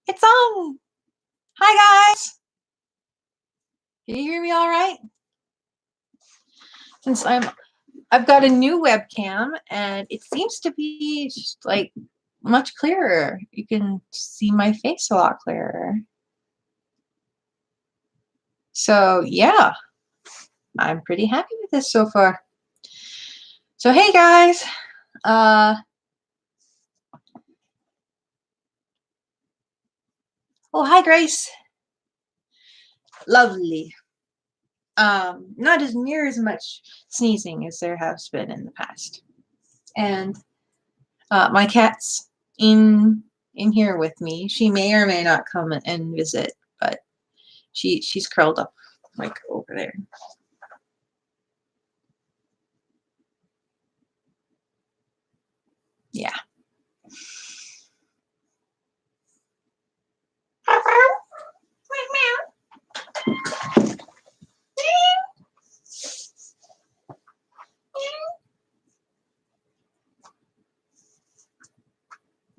It's on. Hi guys. Can you hear me all right? Since I've got a new webcam and it seems to be just like much clearer. You can see my face a lot clearer. So yeah, I'm pretty happy with this so far. So hey guys, oh hi Grace. Lovely. Not as near as much sneezing as there has been in the past. And my cat's in here with me. She may or may not come and visit, but she's curled up like over there. Yeah.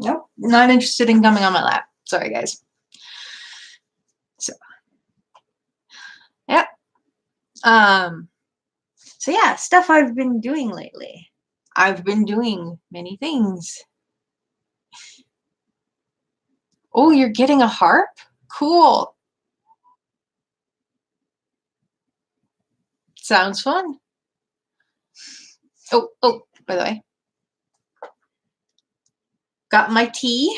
Nope, not interested in coming on my lap. Sorry, guys. So, yeah. So yeah, stuff I've been doing lately. I've been doing many things. Oh, you're getting a harp? Cool. Sounds fun. Oh, by the way. Got my tea.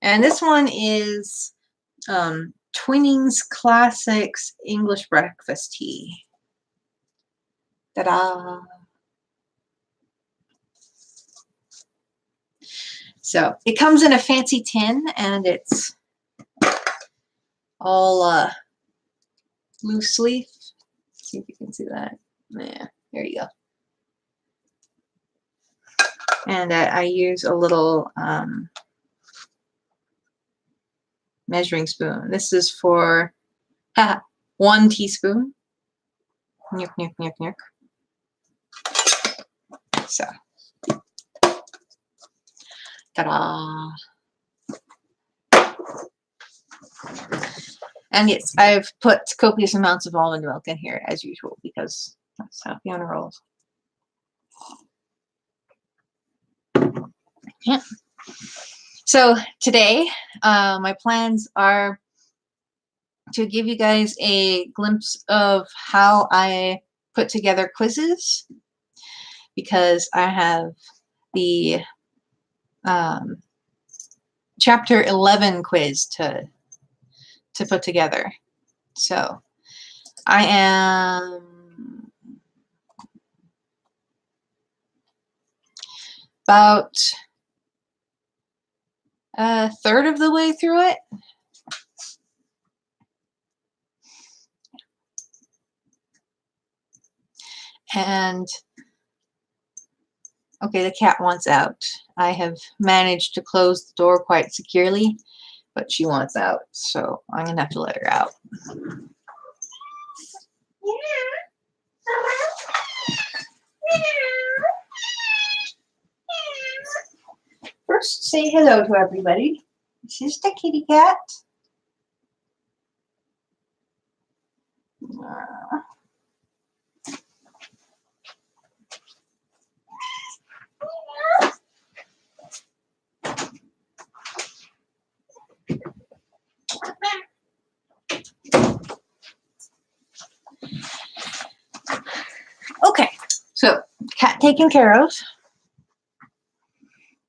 And this one is Twinings Classics English Breakfast Tea. Ta-da! So it comes in a fancy tin and it's all loose leaf. See if you can see that. Yeah, there you go. And I use a little measuring spoon. This is for 1 teaspoon. Nyuk, nyuk, nyuk, nyuk. So, ta-da! And yes, I've put copious amounts of almond milk in here as usual because that's how Fiona rolls. Yeah. So today, my plans are to give you guys a glimpse of how I put together quizzes, because I have the chapter 11 quiz to put together. So I am about a third of the way through it. And okay, the cat wants out. I have managed to close the door quite securely, but she wants out, so I'm gonna have to let her out. First, say hello to everybody. This is the kitty cat. Okay, so cat taken care of.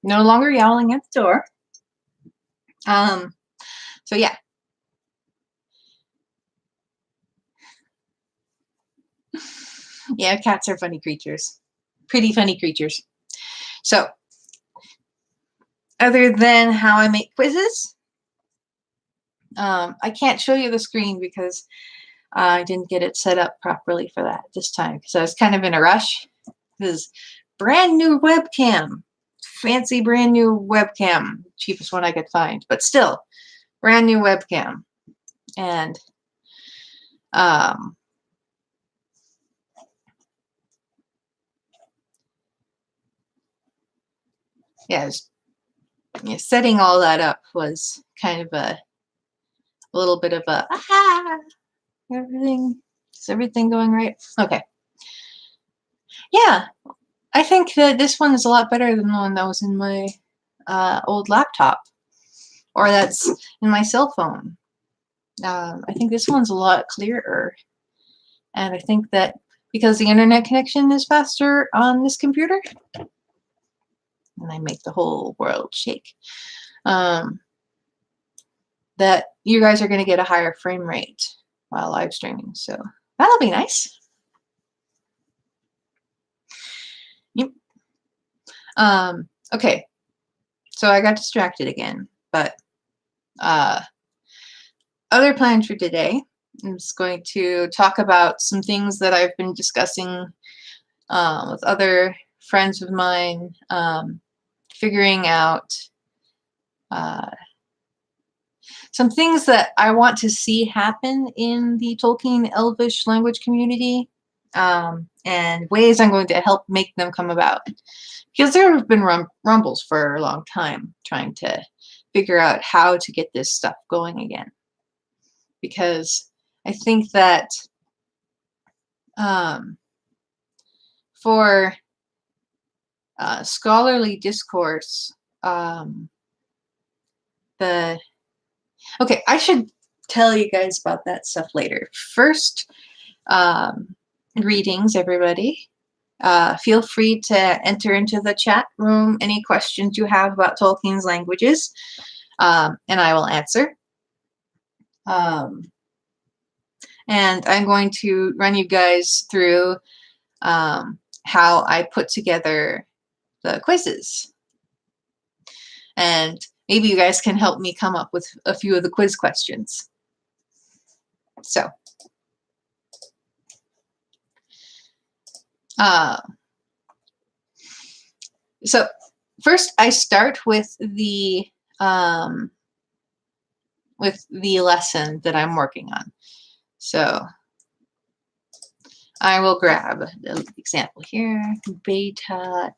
No longer yowling at the door. So yeah. Yeah, cats are funny creatures. Pretty funny creatures. So, other than how I make quizzes, I can't show you the screen because I didn't get it set up properly for that this time because I was kind of in a rush. This brand new webcam. Fancy brand new webcam. Cheapest one I could find. But still, brand new webcam. And yeah, yeah, setting all that up was kind of a little bit of a, aha, is everything going right? Okay. Yeah, I think that this one is a lot better than the one that was in my old laptop, or that's in my cell phone. I think this one's a lot clearer. And I think that because the internet connection is faster on this computer, and I make the whole world shake, that you guys are going to get a higher frame rate while live streaming. So that'll be nice. Yep. Okay, so I got distracted again, but other plans for today, I'm just going to talk about some things that I've been discussing with other friends of mine, figuring out some things that I want to see happen in the Tolkien Elvish language community, and ways I'm going to help make them come about. Because there have been rumbles for a long time trying to figure out how to get this stuff going again. Because I think that for scholarly discourse, okay, I should tell you guys about that stuff later. First, greetings, everybody. Feel free to enter into the chat room any questions you have about Tolkien's languages, and I will answer. And I'm going to run you guys through how I put together the quizzes. And maybe you guys can help me come up with a few of the quiz questions. So, first I start with the lesson that I'm working on. So I will grab the example here, beta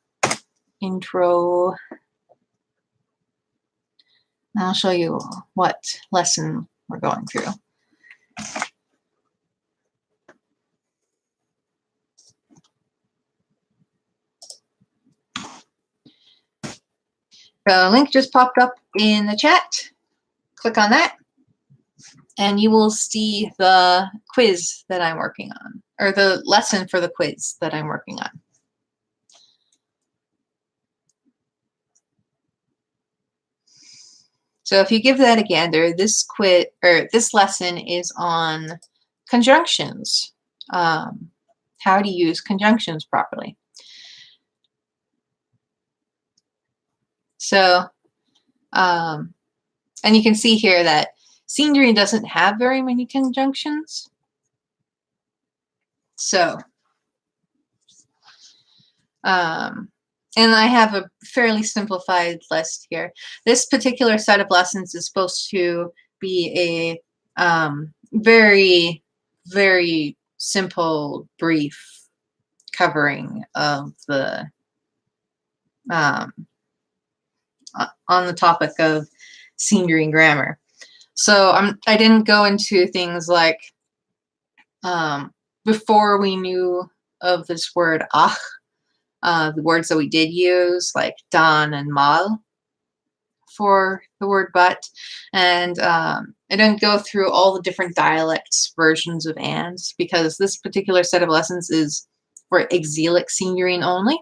intro. And I'll show you what lesson we're going through. The link just popped up in the chat. Click on that, and you will see the quiz that I'm working on, or the lesson for the quiz that I'm working on. So if you give that a gander, this lesson is on conjunctions, how to use conjunctions properly. So, and you can see here that Sindri doesn't have very many conjunctions. So, and I have a fairly simplified list here. This particular set of lessons is supposed to be a very, very simple, brief covering of the on the topic of scenery and grammar. So I didn't go into things like before we knew of this word ach, the words that we did use, like dan and mal for the word but. And I didn't go through all the different dialects versions of and, because this particular set of lessons is for exilic Signorine only.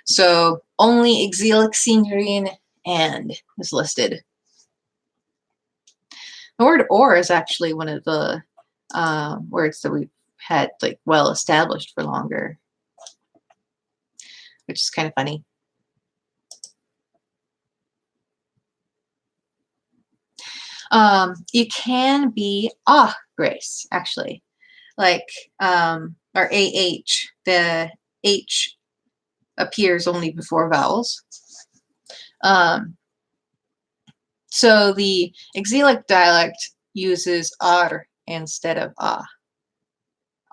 So only exilic Signorine and is listed. The word or is actually one of the words that we've had like well established for longer, which is kind of funny. You can be Grace, actually, like or AH. The H appears only before vowels. So the exilic dialect uses ar instead of ah.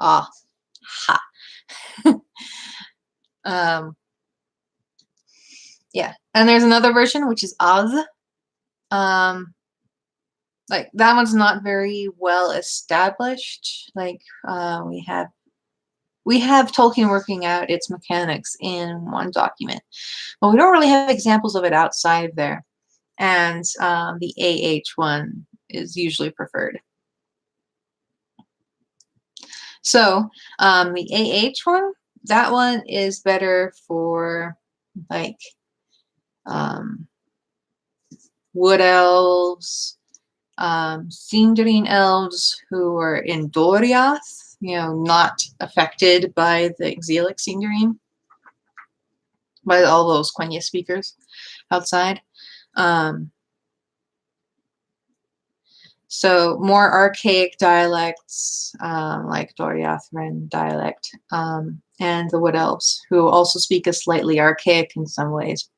Ah, ha. Yeah, and there's another version which is Az. Like that one's not very well established. Like we have Tolkien working out its mechanics in one document, but we don't really have examples of it outside of there. And the one is usually preferred. So the one, that one is better for like wood elves, Sindarin elves who are in Doriath, not affected by the exilic Sindarin, by all those Quenya speakers outside. So more archaic dialects, like Doriathran dialect, and the Wood Elves, who also speak a slightly archaic in some ways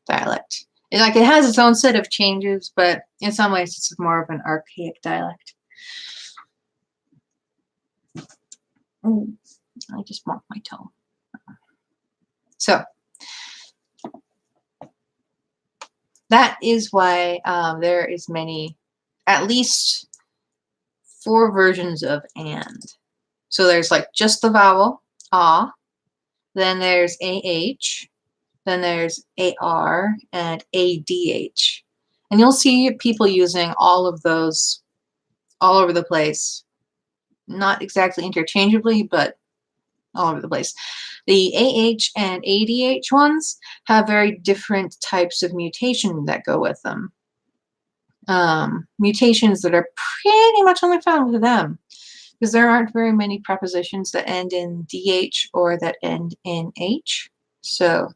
dialect. It has its own set of changes, but in some ways it's more of an archaic dialect. Ooh, I just marked my toe. So that is why there is at least 4 versions of and. So there's like just the vowel, ah, then there's AH, then there's AR and ADH. And you'll see people using all of those all over the place. Not exactly interchangeably, but all over the place. The AH and ADH ones have very different types of mutation that go with them. Mutations that are pretty much only found with them, because there aren't very many prepositions that end in DH or that end in H. So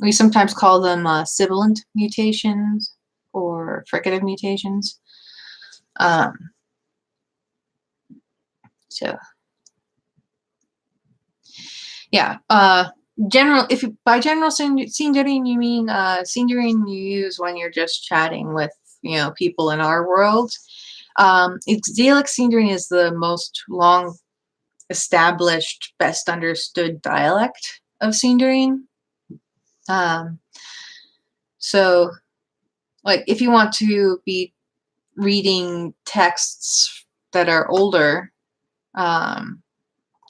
we sometimes call them sibilant mutations or fricative mutations. So yeah, if by general Sindarin you mean Sindarin you use when you're just chatting with people in our world. Exilic Sindarin is the most long established, best understood dialect of Sindarin. So like if you want to be reading texts that are older,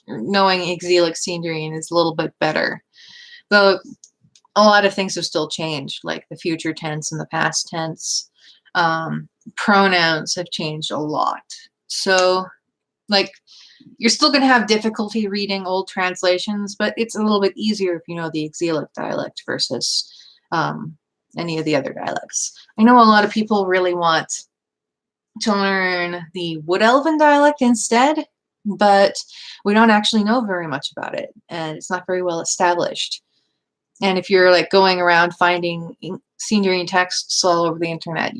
knowing exilic Sindarin is a little bit better. Though a lot of things have still changed, like the future tense and the past tense. Pronouns have changed a lot. So like you're still going to have difficulty reading old translations, but it's a little bit easier if you know the exilic dialect versus any of the other dialects. I know a lot of people really want to learn the Wood Elven dialect instead, but we don't actually know very much about it, and it's not very well established. And if you're like going around finding Sindarin texts all over the internet,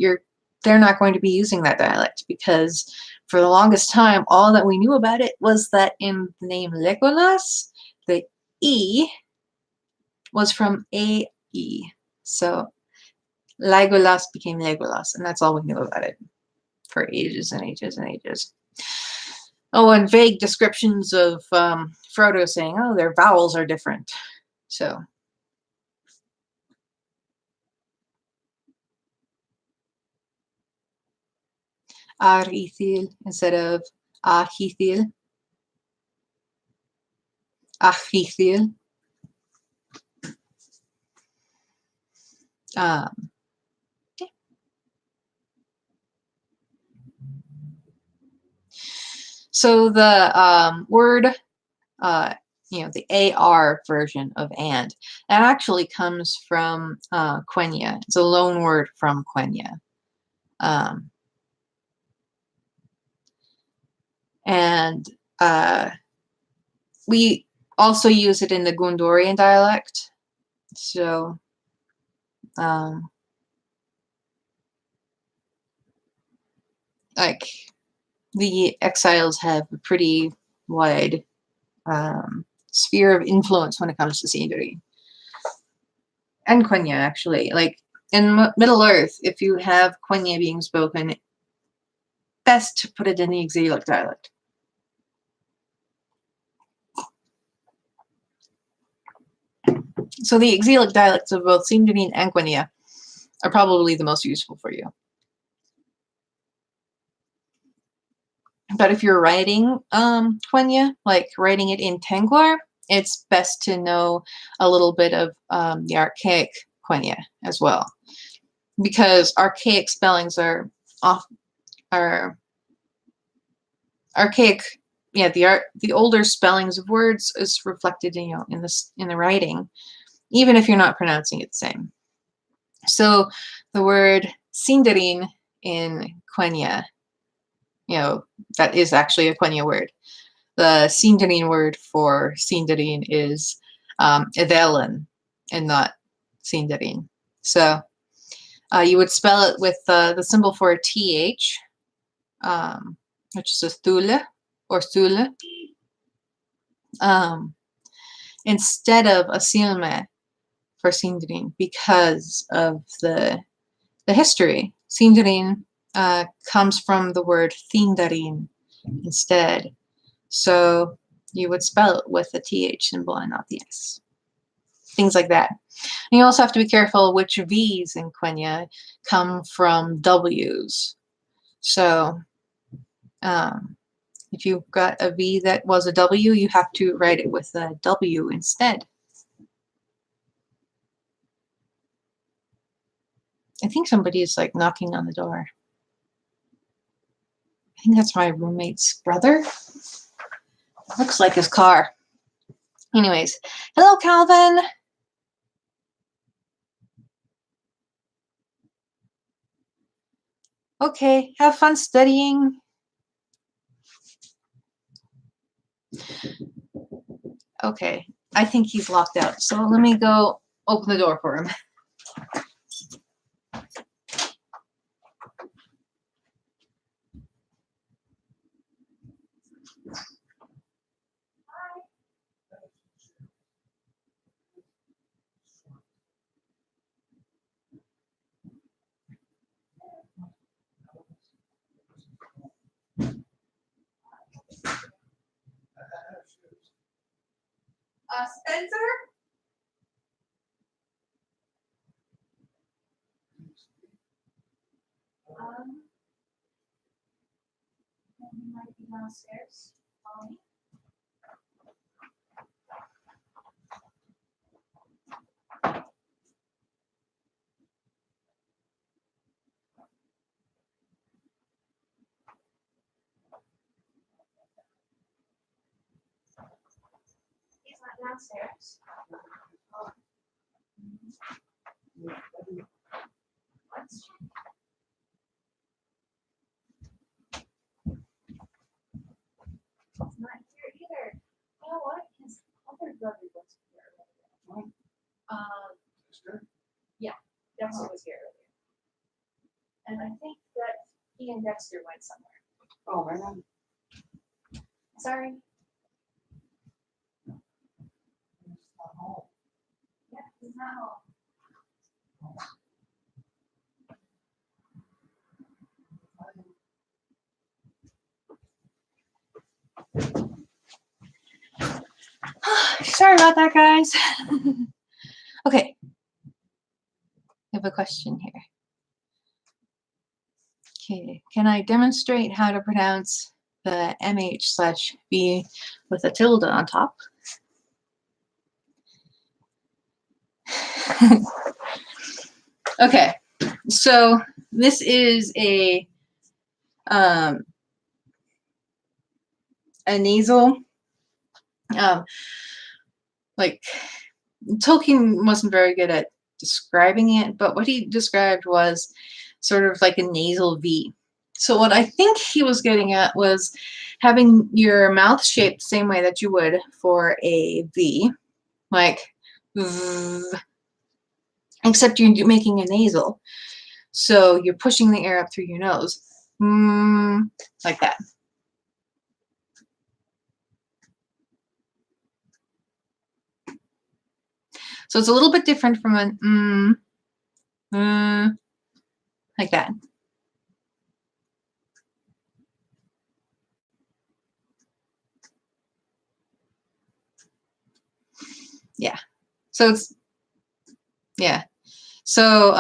they're not going to be using that dialect, because for the longest time, all that we knew about it was that in the name Legolas, the E was from A-E. So Legolas became Legolas, and that's all we knew about it for ages and ages and ages. Oh, and vague descriptions of Frodo saying, oh, their vowels are different. So Arithil instead of Ahithil. Ahithil. Yeah. So the word, the AR version of and, that actually comes from Quenya. It's a loan word from Quenya. And we also use it in the Gondorian dialect. So like the exiles have a pretty wide sphere of influence when it comes to Sindarin. And Quenya, actually. Like in Middle Earth, if you have Quenya being spoken, best to put it in the exilic dialect. So the exilic dialects of both Sindarin and Quenya are probably the most useful for you. But if you're writing Quenya, like writing it in Tengwar, it's best to know a little bit of the archaic Quenya as well, because archaic spellings are archaic. Yeah, the older spellings of words is reflected in in the writing, even if you're not pronouncing it the same. So the word Sindarin in Quenya, that is actually a Quenya word. The Sindarin word for Sindarin is Edelan and not Sindarin. So you would spell it with the symbol for a TH, which is a thule or thule, instead of a silme for Sindarin because of the history. Sindarin comes from the word Thindarin instead. So you would spell it with the TH symbol and not the S. Things like that. And you also have to be careful which V's in Quenya come from W's. So if you've got a V that was a W, you have to write it with a W instead. I think somebody is like knocking on the door. I think that's my roommate's brother. Looks like his car. Anyways, hello, Calvin. Okay, have fun studying. Okay, I think he's locked out. So let me go open the door for him. Spencer? He might be downstairs. He's not downstairs. Let's check. He's not here either. You know what? His other brother was here earlier. Yeah, Dexter was here earlier. And I think that he and Dexter went somewhere. Oh, right on. Sorry. Yeah, he's not home. Sorry about that, guys. Okay. I have a question here. Okay, can I demonstrate how to pronounce the MH/V with a tilde on top? Okay, so this is a nasal, like Tolkien wasn't very good at describing it, but what he described was sort of like a nasal V. So what I think he was getting at was having your mouth shaped the same way that you would for a V, like V, except you're making a nasal. So you're pushing the air up through your nose, like that. So it's a little bit different from an like that. Yeah. So it's Yeah. So,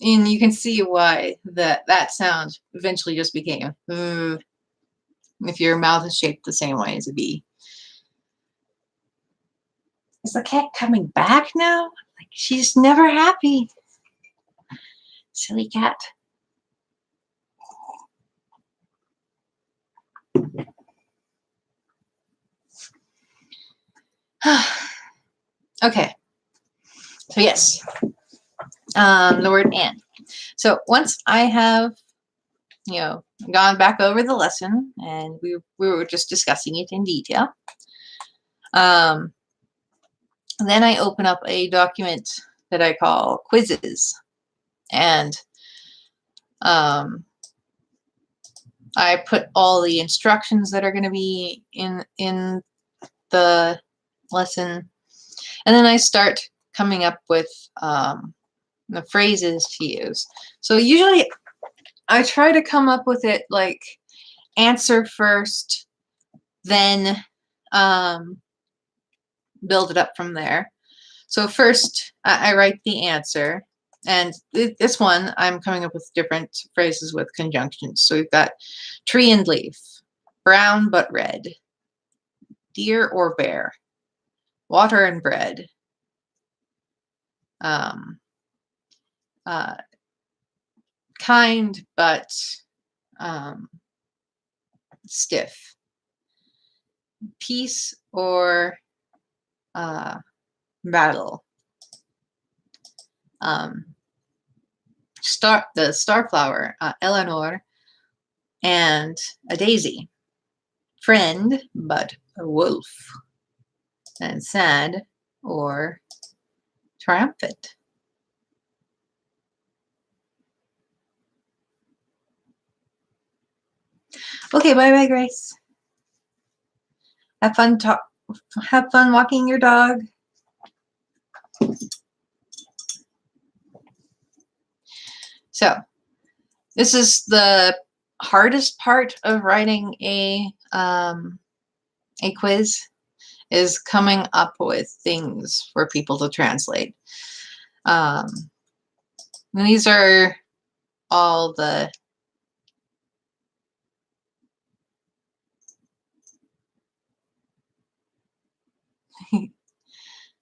and you can see why that sound eventually just became if your mouth is shaped the same way as a B. Is the cat coming back now? Like, she's never happy. Silly cat. Okay. So yes, the word and. So once I have, gone back over the lesson and we were just discussing it in detail, then I open up a document that I call quizzes, and I put all the instructions that are going to be in the lesson, and then I start coming up with the phrases to use. So usually I try to come up with it like answer first, then build it up from there. So first I write the answer, and this one I'm coming up with different phrases with conjunctions. So we've got tree and leaf, brown but red, deer or bear, water and bread, kind but stiff, peace or battle, the starflower, Eleanor, and a daisy, friend but a wolf, and sad or triumphant. Okay, bye-bye, Grace. Have fun walking your dog. So, this is the hardest part of writing a quiz, is coming up with things for people to translate. And these are all the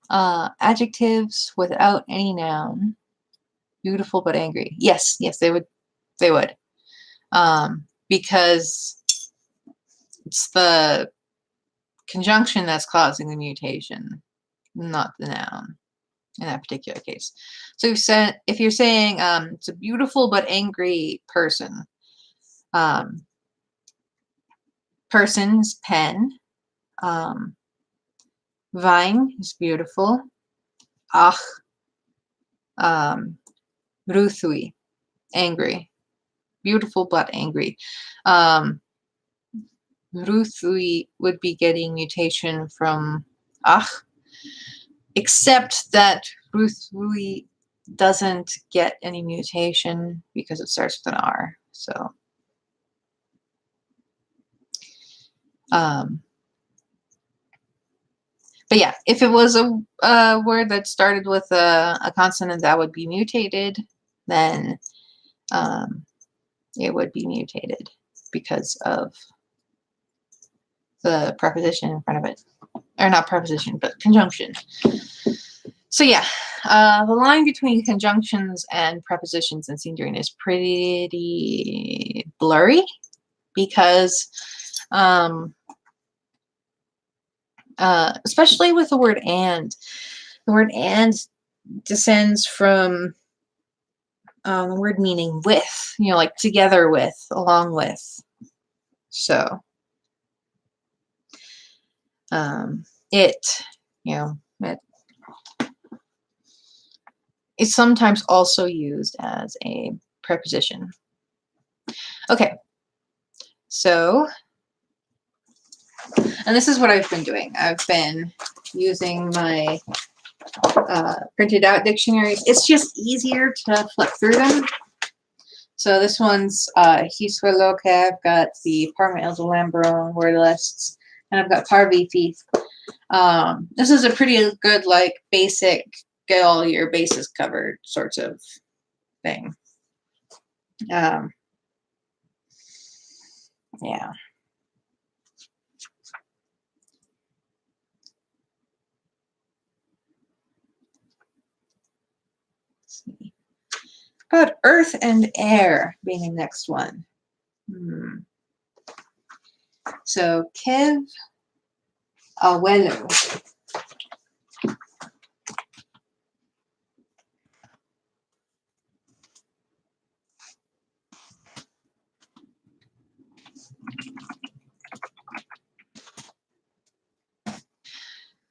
adjectives without any noun. Beautiful but angry. Yes, they would. Because it's the conjunction that's causing the mutation, not the noun in that particular case. So if you're saying it's a beautiful but angry person, person is pen, vine is beautiful, ach, ruthui, angry, beautiful but angry. Ruthui would be getting mutation from ach, except that Ruthui doesn't get any mutation because it starts with an R. So, but yeah, if it was a word that started with a consonant that would be mutated, then it would be mutated because of the preposition in front of it. Or not preposition, but conjunction. So yeah, the line between conjunctions and prepositions in Sindarin is pretty blurry because especially with the word and. The word and descends from the word meaning with, like together with, along with. So it's sometimes also used as a preposition. Okay, so, and this is what I've been doing. I've been using my printed out dictionaries. It's just easier to flip through them. So this one's Hisueloke. I've got the Parma El Lambron word lists, and I've got Parvi Thief. This is a pretty good, like, basic get all your bases covered sorts of thing. Yeah. Let's see. About earth and air being the next one. So Kev Abuelo.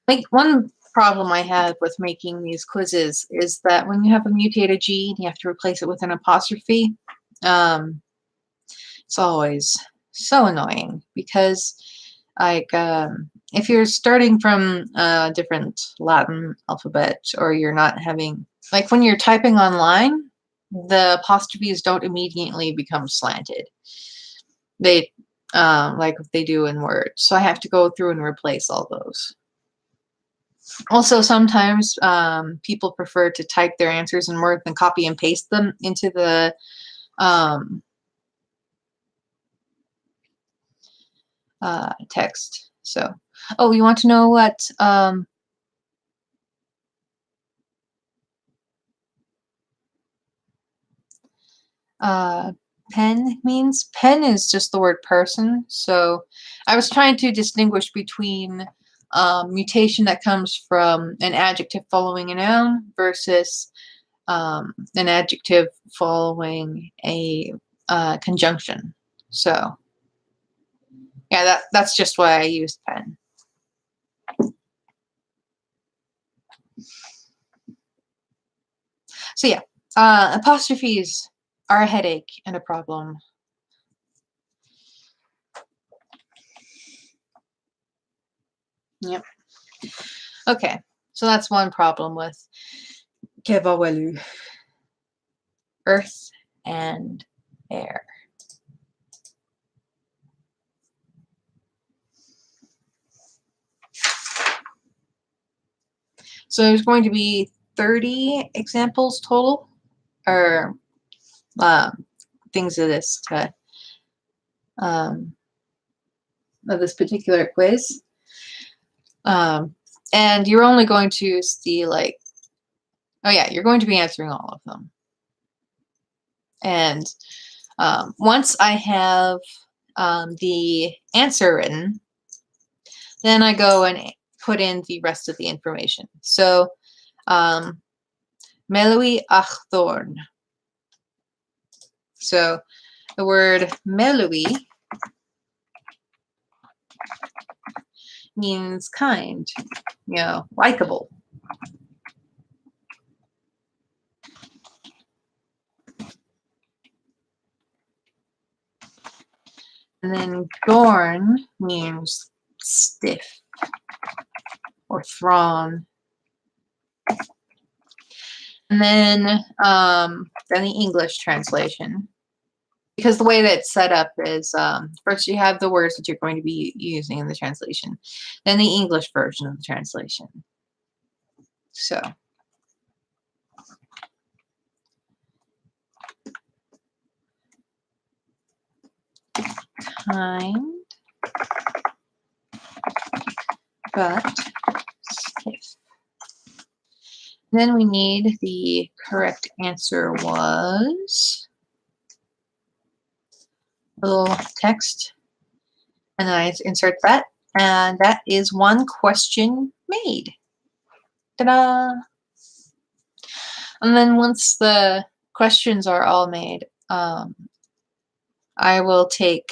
Like one problem I have with making these quizzes is that when you have a mutated gene, you have to replace it with an apostrophe. It's always so annoying because, like, if you're starting from a different Latin alphabet, or you're not having, like, when you're typing online, the apostrophes don't immediately become slanted. They, like they do in Word. So I have to go through and replace all those. Also, sometimes people prefer to type their answers in Word and copy and paste them into the text. So, oh, you want to know what pen means? Pen is just the word person. So I was trying to distinguish between mutation that comes from an adjective following a noun versus an adjective following a conjunction. So yeah, that's just why I used pen. So yeah, apostrophes are a headache and a problem. Yep. Okay, so that's one problem with Kevawelu. Earth and air. So there's going to be 30 examples total, or things of this of this particular quiz. And you're only going to see, like, oh yeah, you're going to be answering all of them. And once I have the answer written, then I go and put in the rest of the information. So, Melui Achthorn. So, the word Melui means kind, likable. And then Gorn means stiff or thrawn. And then the English translation. Because the way that it's set up is first you have the words that you're going to be using in the translation, then the English version of the translation. So kind, but stiff. Then we need the correct answer was a little text, and then I insert that, and that is one question made. Ta-da! And then once the questions are all made, I will take.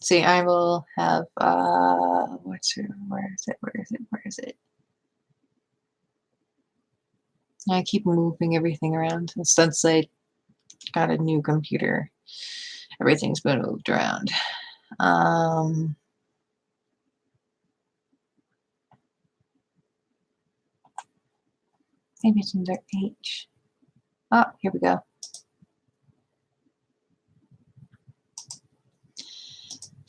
See, I will have. Where is it? I keep moving everything around. And since I got a new computer, everything's been moved around. Maybe it's under H. Oh, here we go.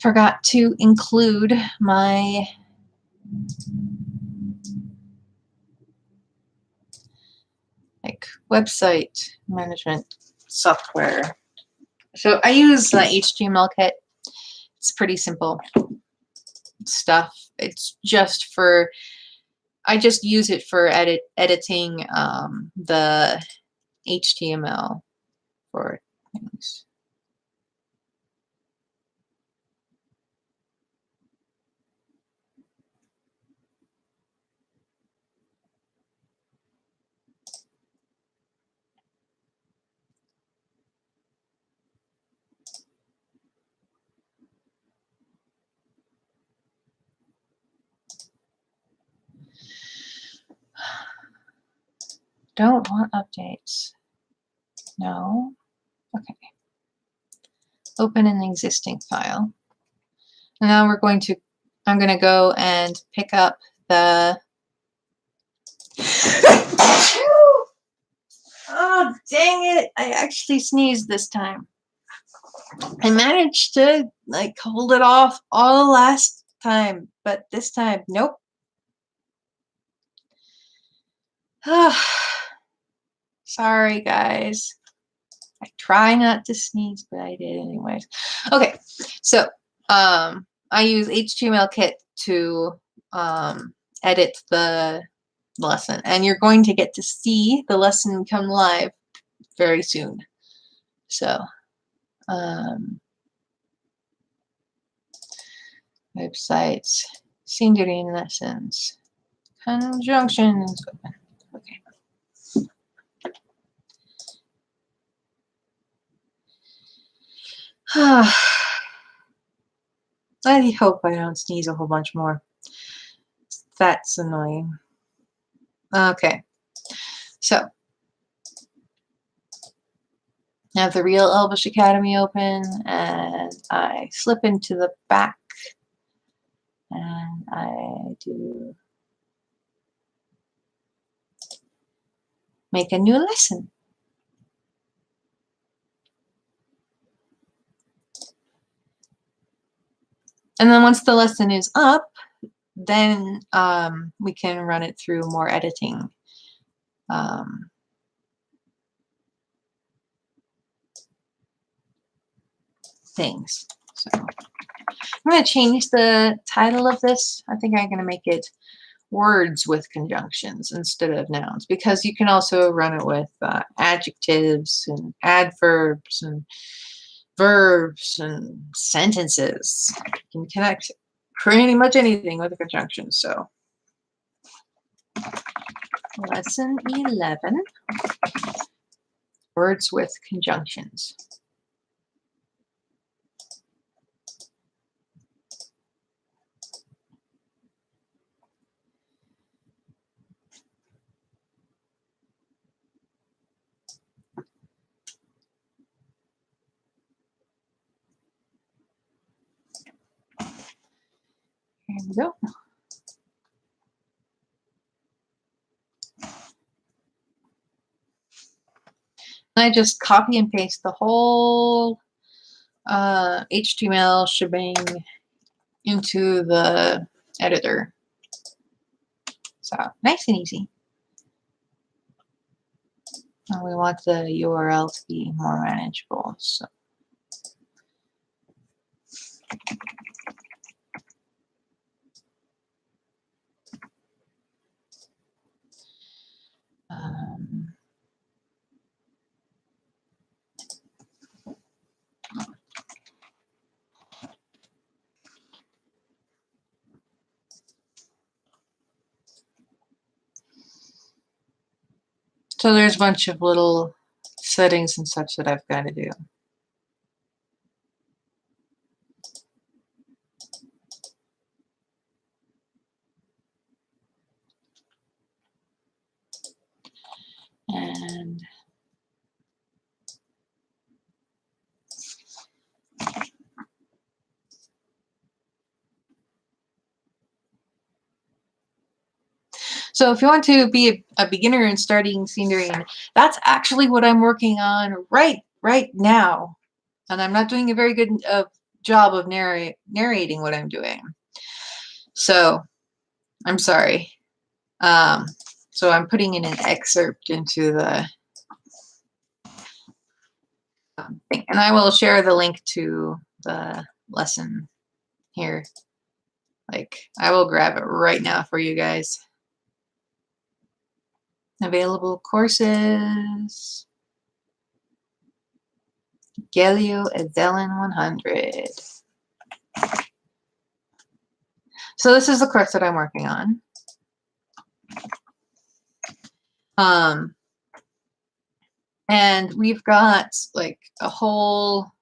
Forgot to include my website management software. So I use HTML kit. It's pretty simple stuff. It's just for, I just use it for editing the HTML for things. Don't want updates. No. Okay. Open an existing file. And now we're going to, I'm going to go and pick up the oh, dang it. I actually sneezed this time. I managed to like hold it off all last time, but this time, nope. Sorry, guys. I try not to sneeze, but I did anyways. Okay, so I use HTML kit to edit the lesson, and you're going to get to see the lesson come live very soon. So websites, scenery lessons, conjunctions. Okay. I hope I don't sneeze a whole bunch more. That's annoying. Okay, so I have the real Elvish Academy open, and I slip into the back, and I do make a new lesson. And then once the lesson is up, then we can run it through more editing. Things. So I'm going to change the title of this. I think I'm going to make it words with conjunctions instead of nouns, because you can also run it with adjectives and adverbs and verbs and sentences. You can connect pretty much anything with a conjunction. So lesson 11, words with conjunctions. Here we go. I just copy and paste the whole HTML shebang into the editor. So nice and easy. And we want the URL to be more manageable. So so there's a bunch of little settings and such that I've got to do. And so if you want to be a beginner in starting scenery, that's actually what I'm working on right now. And I'm not doing a very good job of narrating what I'm doing. So I'm sorry. So I'm putting in an excerpt into the thing. And I will share the link to the lesson here. Like, I will grab it right now for you guys. Available courses. Galileo Edelin 100. So this is the course that I'm working on. And we've got like a whole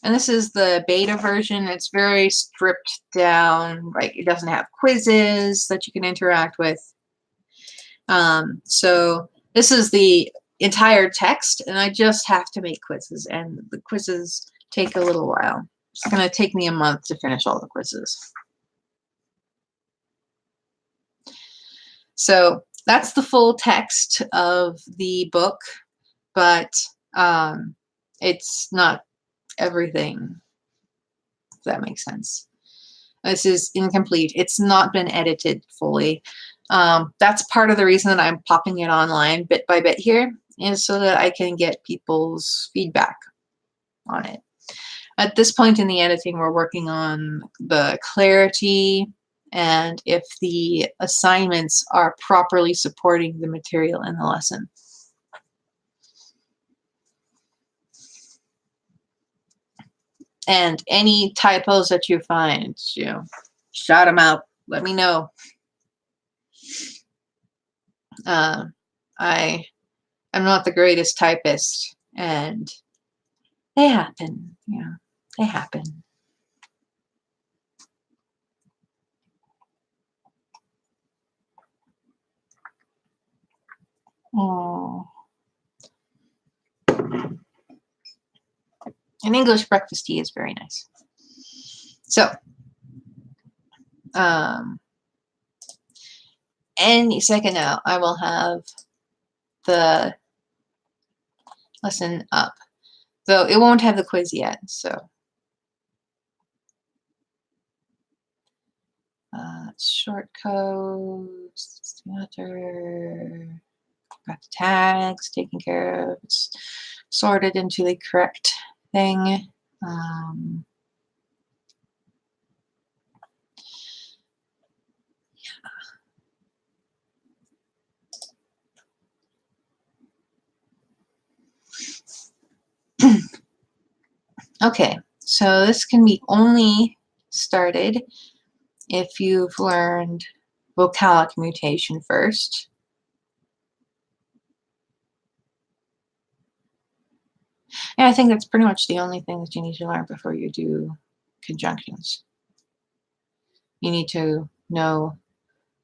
and this is the beta version. It's very stripped down. Like, it doesn't have quizzes that you can interact with. So this is the entire text, and I just have to make quizzes, and the quizzes take a little while. It's going to take me a month to finish all the quizzes. So that's the full text of the book, but it's not everything, if that makes sense. This is incomplete. It's not been edited fully. That's part of the reason that I'm popping it online bit by bit here, is so that I can get people's feedback on it. At this point in the editing, we're working on the clarity and if the assignments are properly supporting the material in the lesson. And any typos that you find, shout them out. Let me know. I'm not the greatest typist, and they happen. They happen. Oh. An English breakfast tea is very nice. So, any second now, I will have the lesson up. Though it won't have the quiz yet, so. Short codes, got the tags taken care of. It's sorted into the correct thing. Okay, so this can be only started if you've learned vocalic mutation first. And I think that's pretty much the only thing that you need to learn before you do conjunctions. You need to know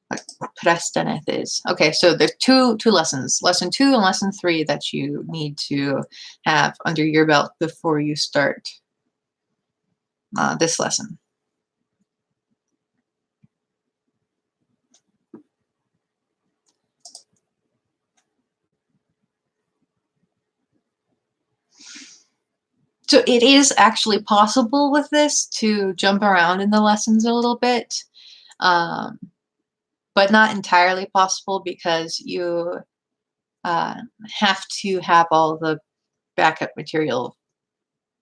what prestaneth is. Okay, so there's two lessons, lesson 2 and lesson 3, that you need to have under your belt before you start this lesson. So it is actually possible with this to jump around in the lessons a little bit, but not entirely possible, because you have to have all the backup material,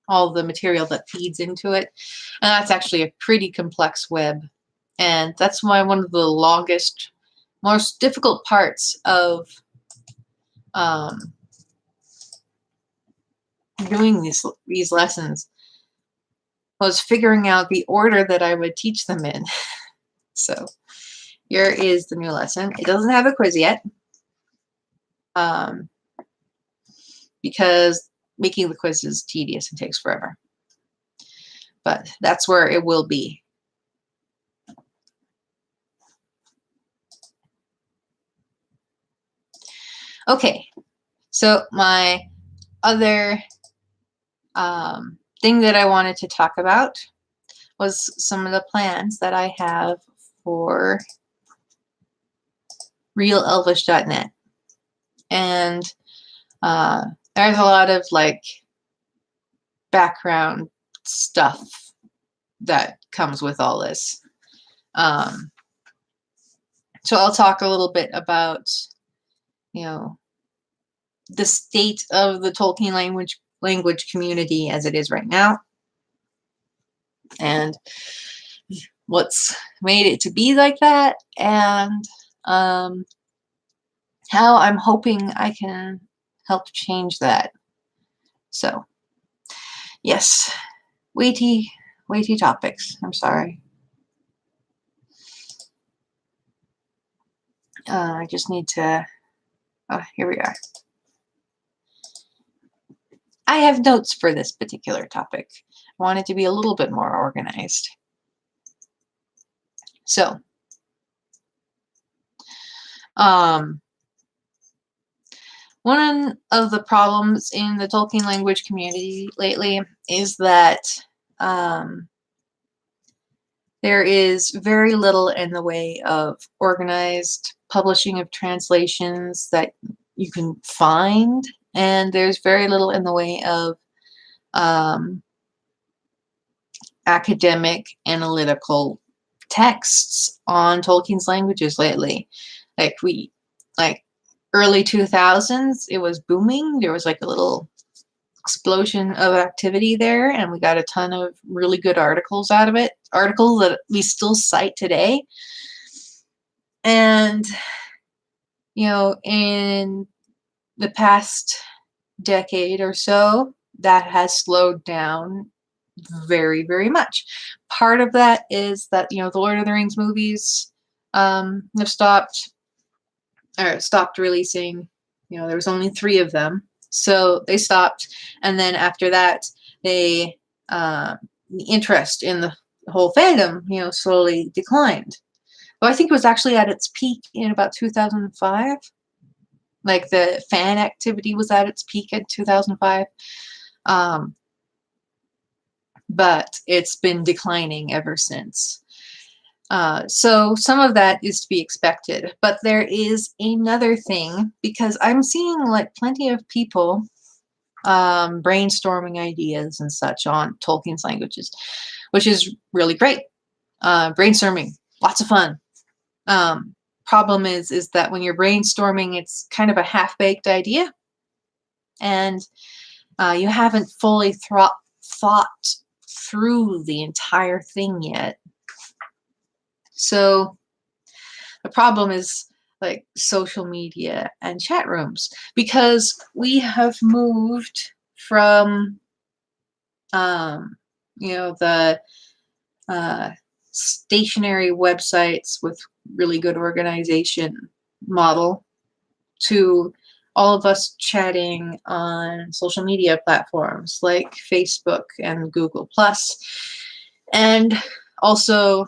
all the material that feeds into it. And that's actually a pretty complex web. And that's why one of the longest, most difficult parts of doing these lessons was figuring out the order that I would teach them in. So here is the new lesson. It doesn't have a quiz yet, because making the quiz is tedious and takes forever. But that's where it will be. Okay, so my other thing that I wanted to talk about was some of the plans that I have for realelvish.net. And There's a lot of like background stuff that comes with all this. So I'll talk a little bit about, you know, the state of the Tolkien language community as it is right now, and what's made it to be like that, and how I'm hoping I can help change that. So, yes, weighty topics. I'm sorry. I just need to, oh, here we are. I have notes for this particular topic. I want it to be a little bit more organized. So, one of the problems in the Tolkien language community lately is that there is very little in the way of organized publishing of translations that you can find, and there's very little in the way of academic analytical texts on Tolkien's languages lately. Like early 2000s, it was booming. There was like a little explosion of activity there, and we got a ton of really good articles out of it, articles that we still cite today. And, you know, in the past decade or so, that has slowed down very, very much. Part of that is that, you know, the Lord of the Rings movies have stopped releasing. You know, there was only 3 of them, so they stopped. And then after that, the interest in the whole fandom, you know, slowly declined. Well, I think it was actually at its peak in about 2005. Like the fan activity was at its peak in 2005. But it's been declining ever since. So some of that is to be expected, but there is another thing, because I'm seeing like plenty of people brainstorming ideas and such on Tolkien's languages, which is really great. Brainstorming, lots of fun. Problem is that when you're brainstorming, it's kind of a half-baked idea, and you haven't fully thought through the entire thing yet. So the problem is like social media and chat rooms, because we have moved from you know, the stationary websites with really good organization model to all of us chatting on social media platforms like Facebook and Google Plus, and also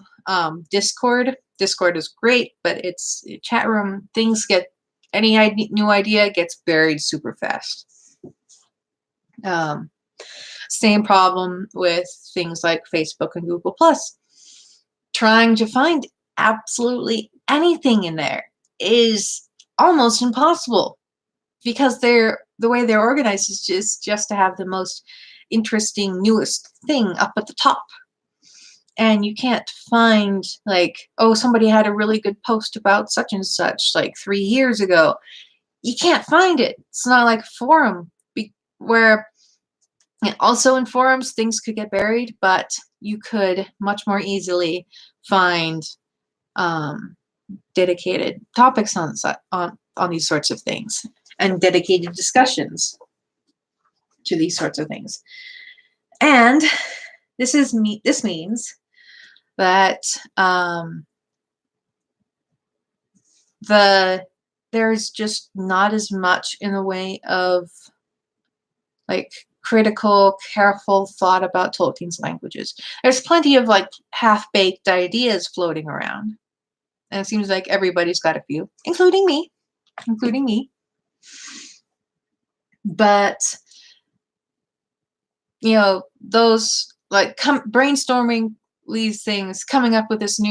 Discord. Discord is great, but it's a chat room. Things get, any new idea gets buried super fast. Same problem with things like Facebook and Google Plus. Trying to find absolutely anything in there is almost impossible, because the way they're organized is just to have the most interesting, newest thing up at the top. And you can't find like, oh, somebody had a really good post about such and such like 3 years ago. You can't find it. It's not like a forum where, also in forums things could get buried, but you could much more easily find dedicated topics on these sorts of things, and dedicated discussions to these sorts of things. And this means that there's just not as much in the way of like critical, careful thought about Tolkien's languages. There's plenty of like half-baked ideas floating around, and it seems like everybody's got a few, including me. But you know, those like brainstorming these things, coming up with this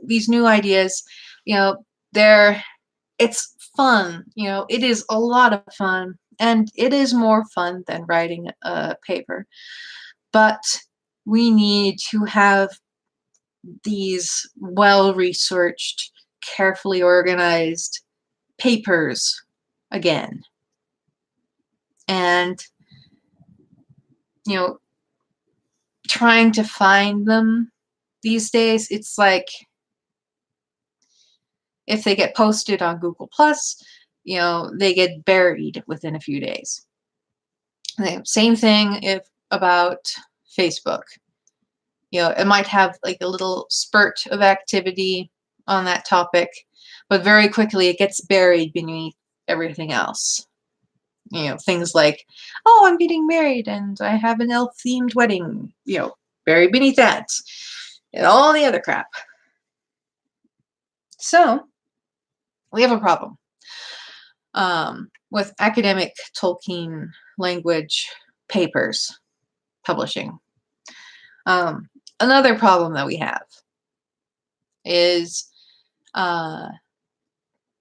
these new ideas, you know, it's fun. It is a lot of fun, and it is more fun than writing a paper. But we need to have these well-researched, carefully organized papers again. And, trying to find them these days, it's like if they get posted on Google Plus, they get buried within a few days. Same thing about Facebook. It might have like a little spurt of activity on that topic, but very quickly it gets buried beneath everything else. Things like, oh, I'm getting married and I have an elf-themed wedding, buried beneath that, and all the other crap. So, we have a problem with academic Tolkien language papers publishing. Another problem that we have is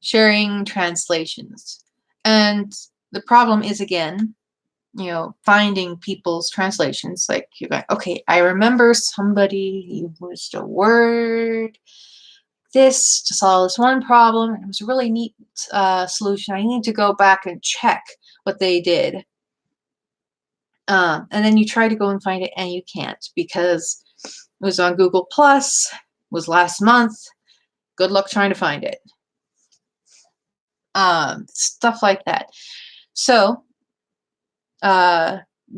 sharing translations. And the problem is, again, finding people's translations. Like, you're like, okay, I remember somebody used a word, this, to solve this one problem. It was a really neat solution. I need to go back and check what they did. And then you try to go and find it, and you can't, because it was on Google Plus, was last month. Good luck trying to find it. Stuff like that. So,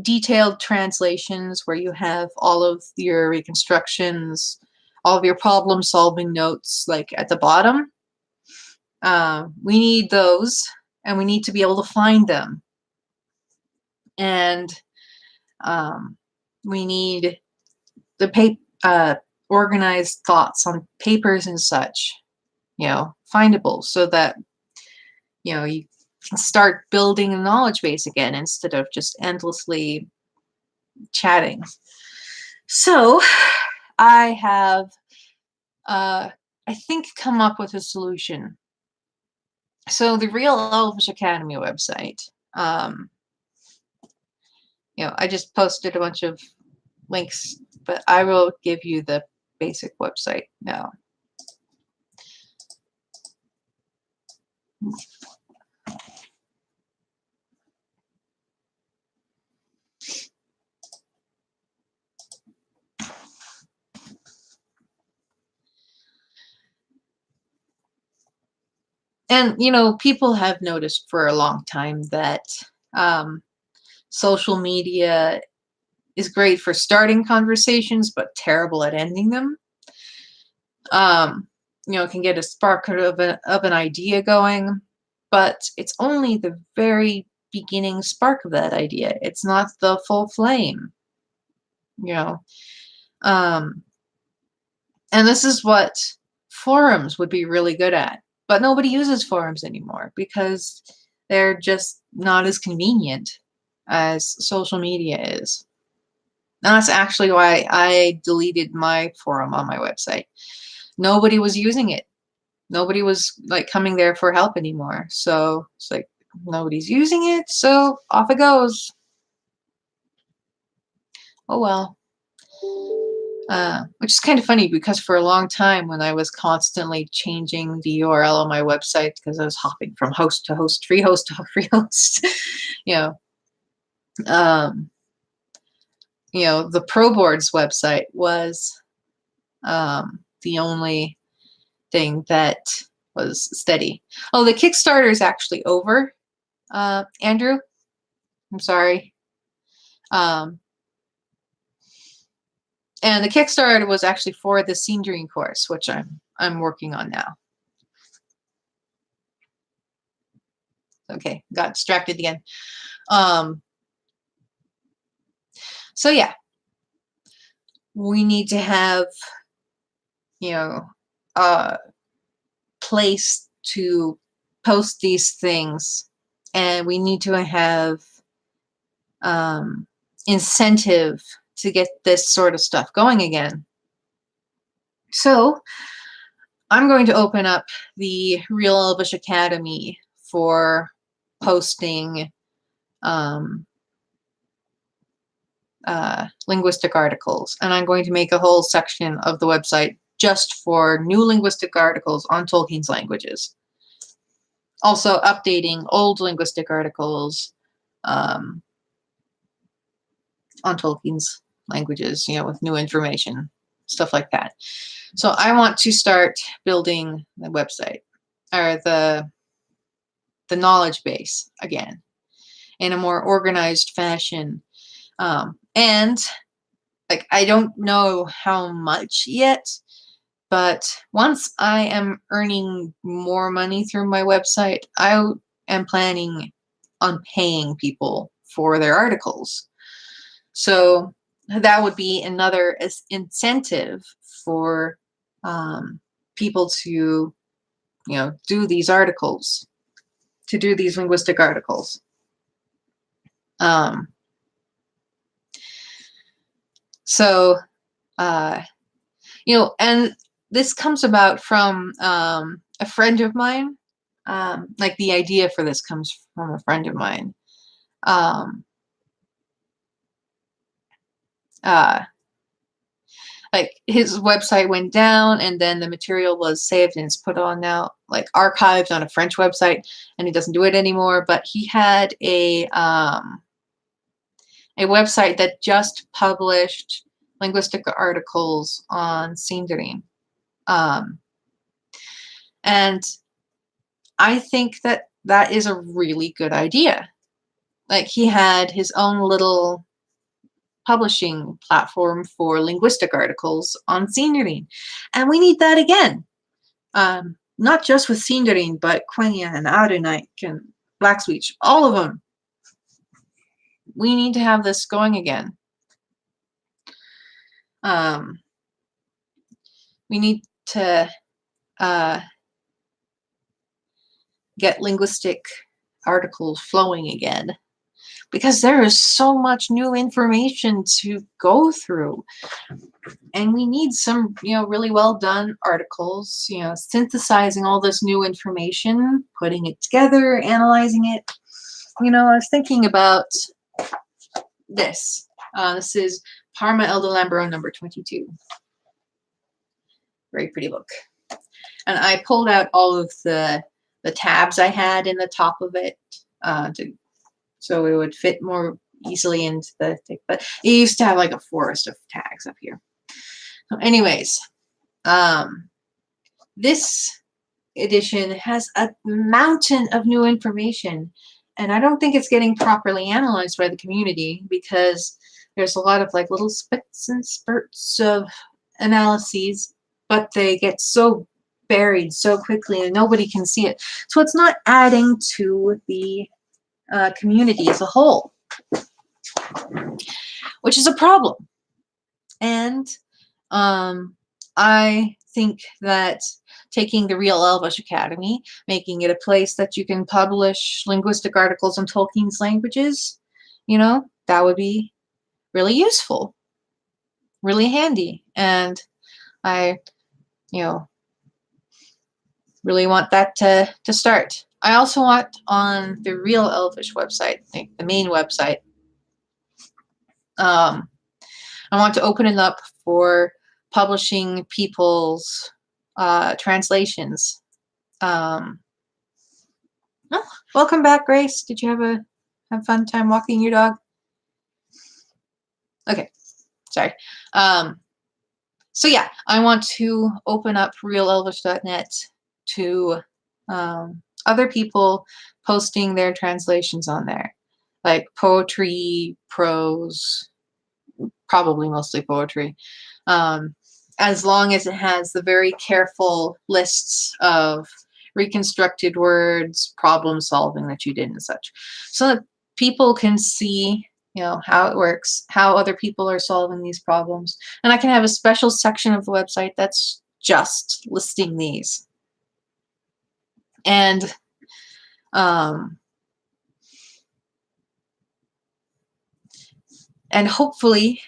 detailed translations where you have all of your reconstructions, all of your problem-solving notes, like at the bottom. We need those, and we need to be able to find them. And we need the organized thoughts on papers and such, findable, so that you can start building a knowledge base again instead of just endlessly chatting. So I have, I think, come up with a solution. So the Real Elvish Academy website, I just posted a bunch of links, but I will give you the basic website now. And, people have noticed for a long time that social media is great for starting conversations, but terrible at ending them. It can get a spark of an idea going, but it's only the very beginning spark of that idea. It's not the full flame, And this is what forums would be really good at. But nobody uses forums anymore because they're just not as convenient as social media is. And that's actually why I deleted my forum on my website. Nobody was using it. Nobody was coming there for help anymore. So it's like, nobody's using it, so off it goes. Oh well. Which is kind of funny, because for a long time, when I was constantly changing the URL on my website because I was hopping from host to host, free host to free host, the ProBoards website was the only thing that was steady. Oh, the Kickstarter is actually over, Andrew. I'm sorry. And the Kickstarter was actually for the Scene Dream course, which I'm working on now. Okay, got distracted again. So yeah, we need to have, a place to post these things, and we need to have incentive to get this sort of stuff going again. So I'm going to open up the Real Elvish Academy for posting linguistic articles, and I'm going to make a whole section of the website just for new linguistic articles on Tolkien's languages. Also updating old linguistic articles on Tolkien's languages, with new information, stuff like that. So I want to start building the website, or the knowledge base again, in a more organized fashion. And like, I don't know how much yet, but once I am earning more money through my website, I am planning on paying people for their articles. So that would be another incentive for people to, do these articles, to do these linguistic articles. And this comes about from a friend of mine. Like, the idea for this comes from a friend of mine. Like, his website went down, and then the material was saved and it's put on now, like, archived on a French website, and he doesn't do it anymore. But he had a website that just published linguistic articles on Sindarin. And I think that is a really good idea. Like, he had his own little publishing platform for linguistic articles on Sindarin. And we need that again. Not just with Sindarin, but Quenya and Arunaik and Black Speech, all of them. We need to have this going again. We need to get linguistic articles flowing again, because there is so much new information to go through, and we need some, really well done articles, synthesizing all this new information, putting it together, analyzing it. I was thinking about this. This is Parma El de Lambro number 22. Very pretty book. And I pulled out all of the tabs I had in the top of it, so it would fit more easily into the thing. But it used to have like a forest of tags up here. So anyways, this edition has a mountain of new information, and I don't think it's getting properly analyzed by the community, because there's a lot of like little spits and spurts of analyses, but they get so buried so quickly and nobody can see it. So it's not adding to the community as a whole, which is a problem. And I think that taking the Real Elvish Academy, making it a place that you can publish linguistic articles on Tolkien's languages, that would be really useful, really handy. And I, really want that to start. I also want on the Real Elvish website, the main website, I want to open it up for publishing people's translations. Oh, welcome back, Grace. Did you have a fun time walking your dog? Okay, sorry. So yeah, I want to open up realelvish.net to other people posting their translations on there, like poetry, prose, probably mostly poetry, as long as it has the very careful lists of reconstructed words, problem solving that you did and such, so that people can see how it works, how other people are solving these problems. And I can have a special section of the website that's just listing these. And hopefully,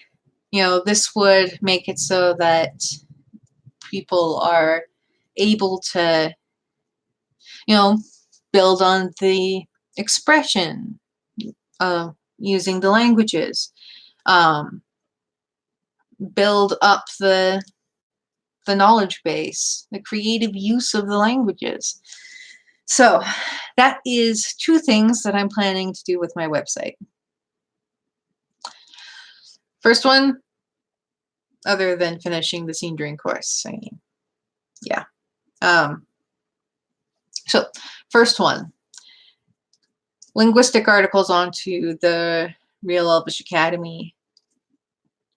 this would make it so that people are able to, build on the expression, using the languages, build up the knowledge base, the creative use of the languages. So that is 2 things that I'm planning to do with my website. First one, other than finishing the Scene Drawing course, I mean, yeah. So first one, linguistic articles onto the Real Elvish Academy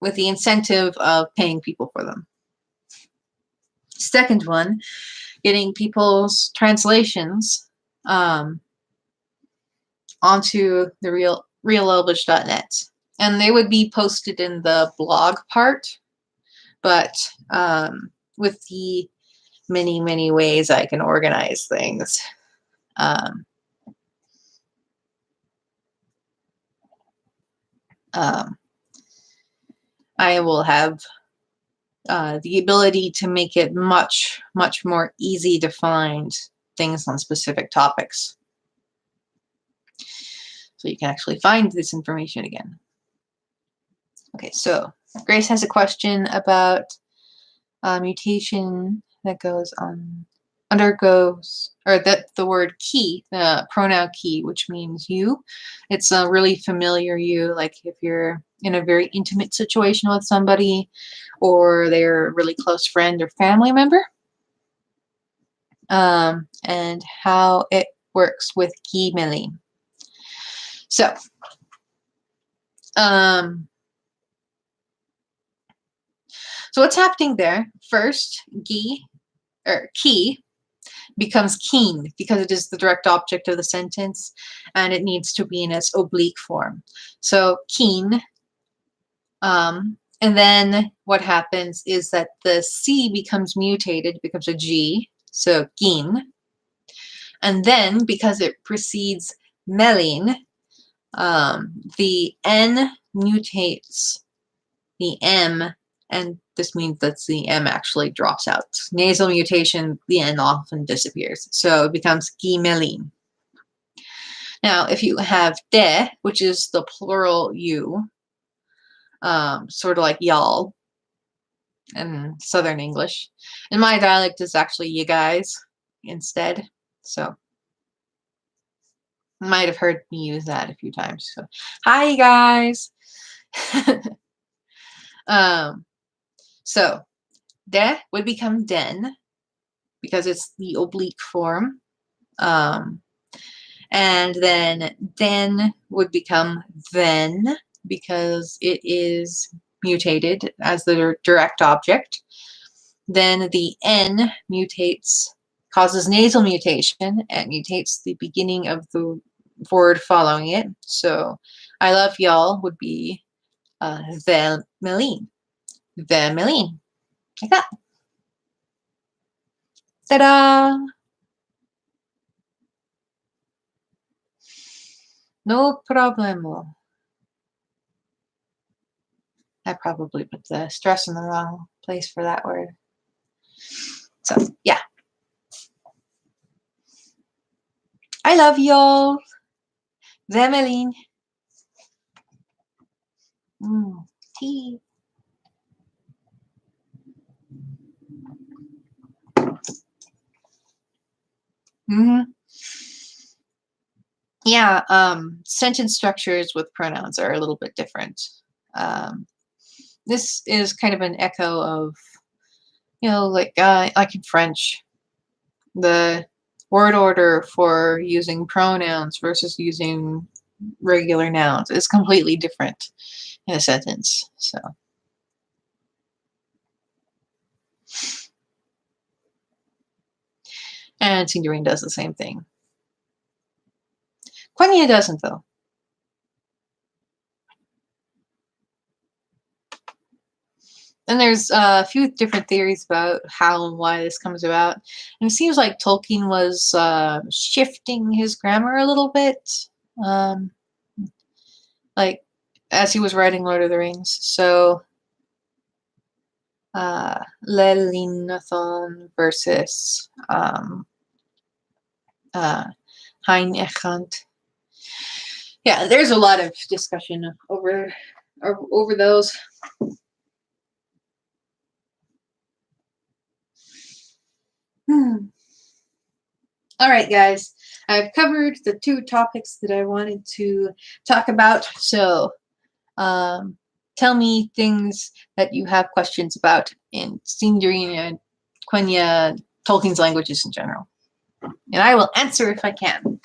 with the incentive of paying people for them. Second one, getting people's translations onto the realelvish.net. And they would be posted in the blog part, but with the many, many ways I can organize things. I will have the ability to make it much, much more easy to find things on specific topics. So you can actually find this information again. Okay, so Grace has a question about mutation that undergoes, or that the word key, the pronoun key, which means you. It's a really familiar you, like if you're in a very intimate situation with somebody, or they're a really close friend or family member, and how it works with key milling. So, so what's happening there? First, key becomes keen because it is the direct object of the sentence, and it needs to be in its oblique form. So keen. And then what happens is that the C becomes mutated, becomes a G, so keen. And then because it precedes melin, the N mutates the M, and this means that the M actually drops out. Nasal mutation, the N often disappears. So it becomes gimelin. Now, if you have de, which is the plural you, sort of like y'all in Southern English. In my dialect, it's actually you guys instead. So you might have heard me use that a few times. So, hi, you guys. So de would become den because it's the oblique form. And then would become then because it is mutated as the direct object. Then the N mutates, causes nasal mutation, and mutates the beginning of the word following it. So I love y'all would be the Meline. The Meline. Like that. Ta-da! No problemo. I probably put the stress in the wrong place for that word. So, yeah. I love y'all. Vemeline. Tea. Yeah, sentence structures with pronouns are a little bit different. This is kind of an echo of, like in French, the word order for using pronouns versus using regular nouns is completely different in a sentence. So, and Sindarin does the same thing. Quenya doesn't, though. And there's a few different theories about how and why this comes about. And it seems like Tolkien was shifting his grammar a little bit, like as he was writing Lord of the Rings. So, Lelinathon versus Hein Echant. Yeah, there's a lot of discussion over those. All right, guys. I've covered the 2 topics that I wanted to talk about. So tell me things that you have questions about in Sindarin, Quenya, Tolkien's languages in general. And I will answer if I can.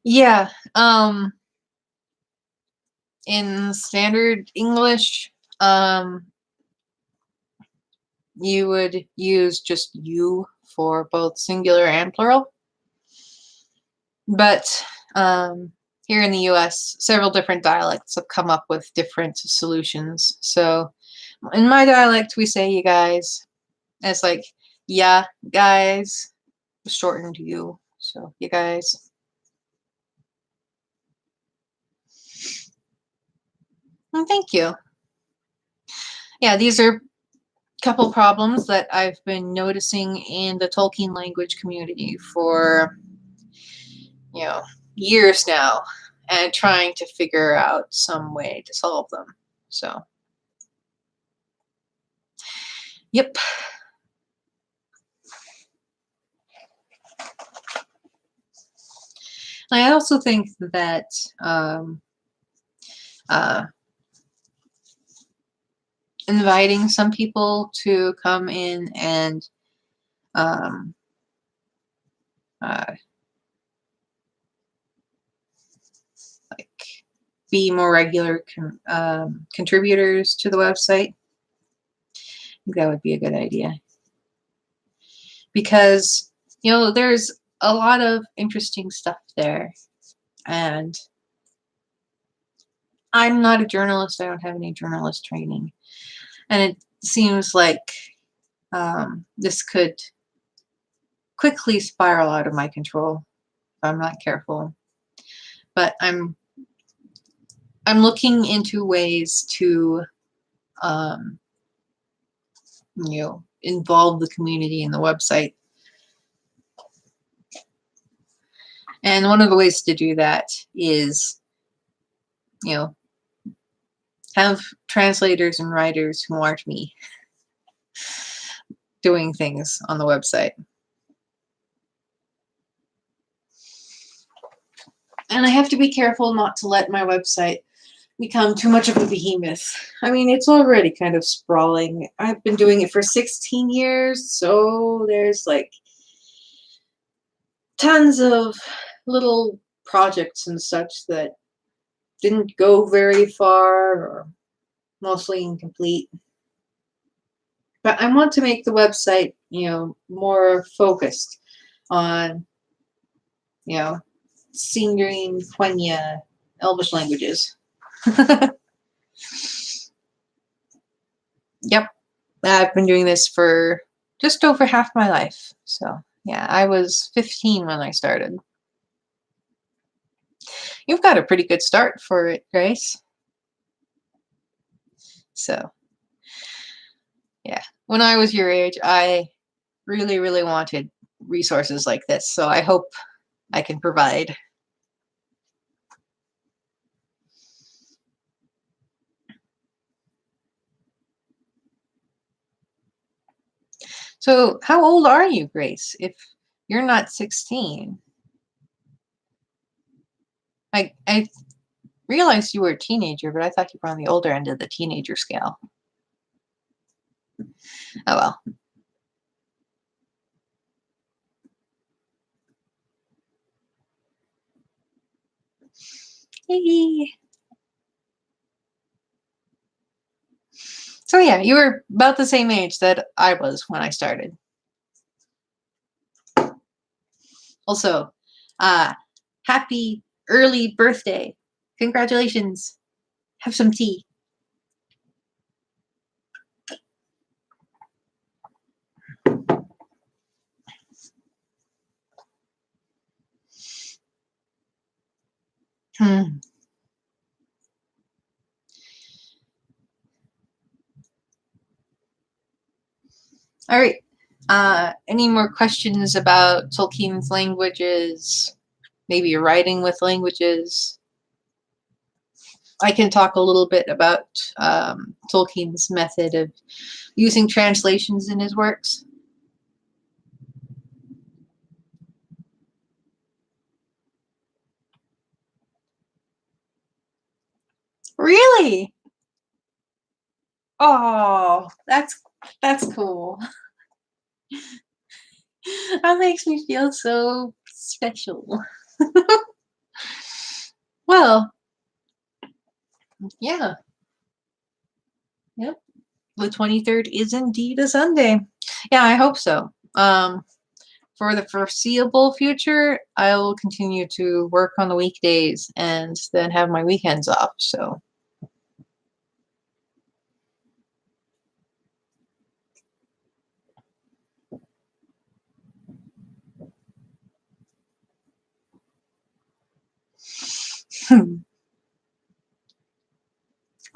Yeah, in standard English, you would use just you for both singular and plural. But here in the US, several different dialects have come up with different solutions. So in my dialect, we say you guys. It's like, yeah, guys, shortened you. So you guys. Well, thank you. Yeah, these are a couple problems that I've been noticing in the Tolkien language community for, years now, and trying to figure out some way to solve them. So, yep. I also think that inviting some people to come in and like be more regular contributors to the website. I think that would be a good idea, because there's a lot of interesting stuff there, and I'm not a journalist. I don't have any journalist training, and it seems like this could quickly spiral out of my control if I'm not careful. But I'm looking into ways to involve the community in the website. And one of the ways to do that is, have translators and writers who aren't me doing things on the website. And I have to be careful not to let my website become too much of a behemoth. I mean, it's already kind of sprawling. I've been doing it for 16 years, so there's like tons of little projects and such that didn't go very far or mostly incomplete. But I want to make the website, more focused on, Sindarin, Quenya, Elvish languages. Yep. I've been doing this for just over half my life. So, yeah, I was 15 when I started. You've got a pretty good start for it, Grace. So, yeah, when I was your age, I really, really wanted resources like this. So I hope I can provide. So how old are you, Grace, if you're not 16? I realized you were a teenager, but I thought you were on the older end of the teenager scale. Oh, well. Hey. So yeah, you were about the same age that I was when I started. Also, happy early birthday. Congratulations. Have some tea. Hmm. All right. Any more questions about Tolkien's languages? Maybe writing with languages? I can talk a little bit about Tolkien's method of using translations in his works. Really? Oh, that's cool. That makes me feel so special. Well, yeah. Yep. The 23rd is indeed a Sunday. Yeah, I hope so. For the foreseeable future, I will continue to work on the weekdays and then have my weekends off. So,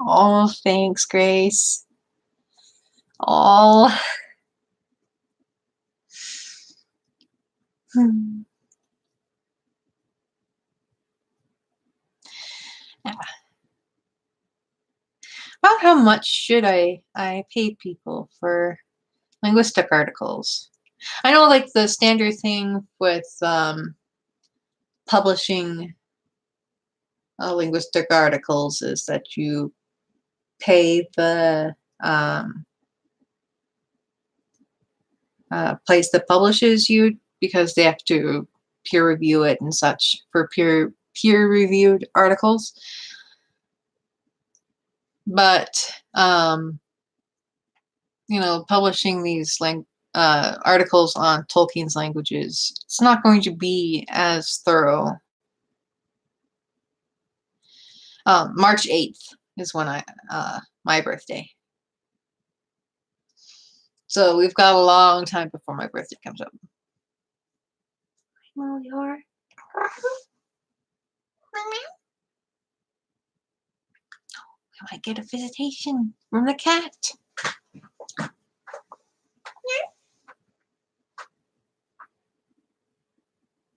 oh, thanks, Grace. Oh, about how much should I pay people for linguistic articles? I know, like the standard thing with publishing linguistic articles is that you pay the place that publishes you because they have to peer review it and such for peer reviewed articles. But publishing these articles on Tolkien's languages, it's not going to be as thorough. March 8th is when my birthday. So we've got a long time before my birthday comes up. Well, you are. I might get a visitation from the cat.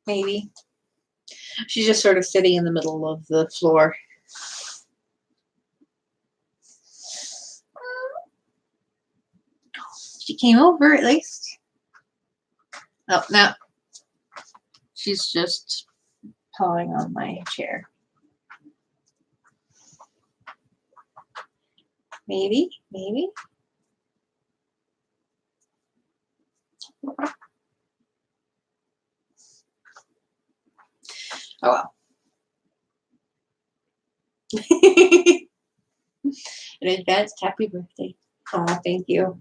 Maybe. She's just sort of sitting in the middle of the floor. She came over at least. Oh, now she's just pawing on my chair. Maybe. Oh well. In advance, happy birthday. Oh, thank you.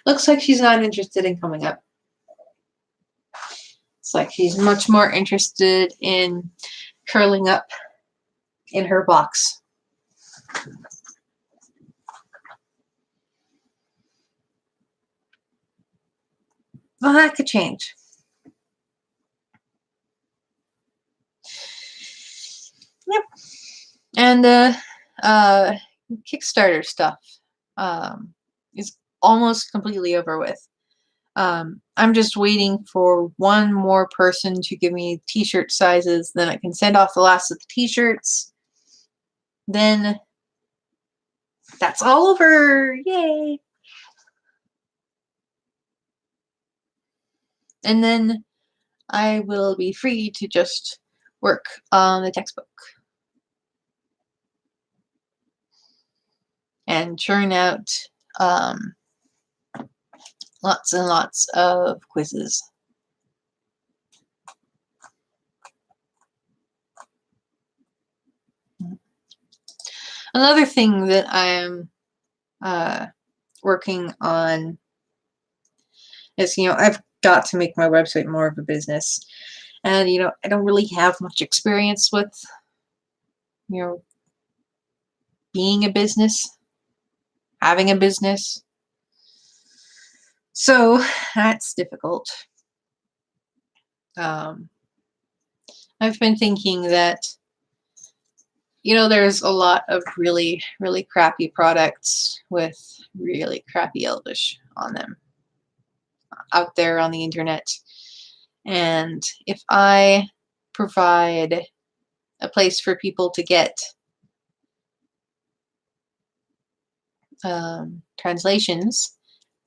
Looks like she's not interested in coming up. It's like she's much more interested in curling up in her box. Well, that could change. Yep. And the Kickstarter stuff is almost completely over with. I'm just waiting for one more person to give me t-shirt sizes. Then I can send off the last of the t-shirts. Then that's all over. Yay! And then I will be free to just work on the textbook and churn out lots and lots of quizzes. Another thing that I'm working on is, I've got to make my website more of a business. And, I don't really have much experience with, being a business, having a business. So that's difficult. I've been thinking that, you know, there's a lot of really, really crappy products with really crappy Elvish on them out there on the internet. And if I provide a place for people to get translations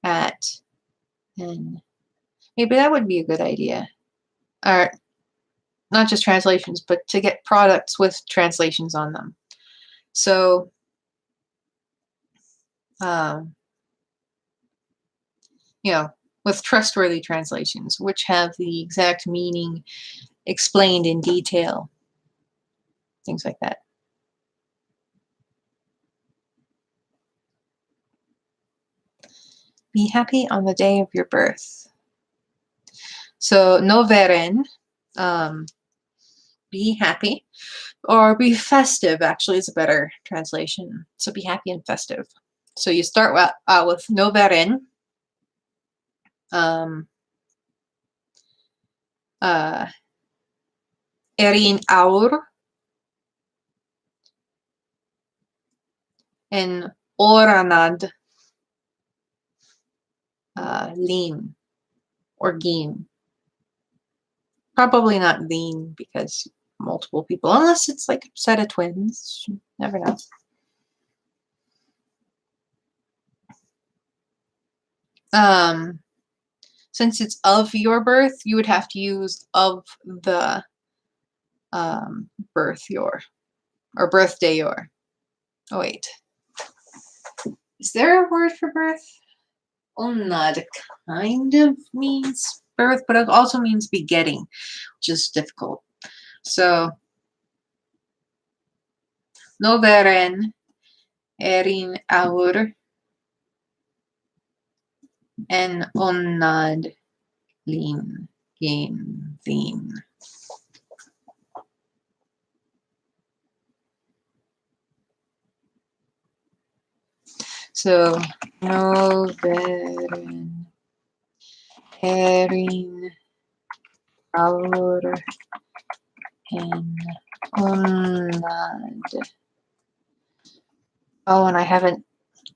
at, and maybe that would be a good idea. Or not just translations, but to get products with translations on them. So, you know, with trustworthy translations, which have the exact meaning explained in detail, things like that. Be happy on the day of your birth. So, noveren, be happy, or be festive, actually, is a better translation. So, be happy and festive. So, you start with noveren. Erin aur and oranad lean or geen. Probably not lean because multiple people, unless it's like a set of twins. You never know. Since it's of your birth, you would have to use of the birth your or birthday your. Oh wait, is there a word for birth? Onad kind of means birth, but it also means begetting, which is difficult. So, noveren erin aur en onad lean gain lean. So, noveren erin aur en onad. Oh, and I haven't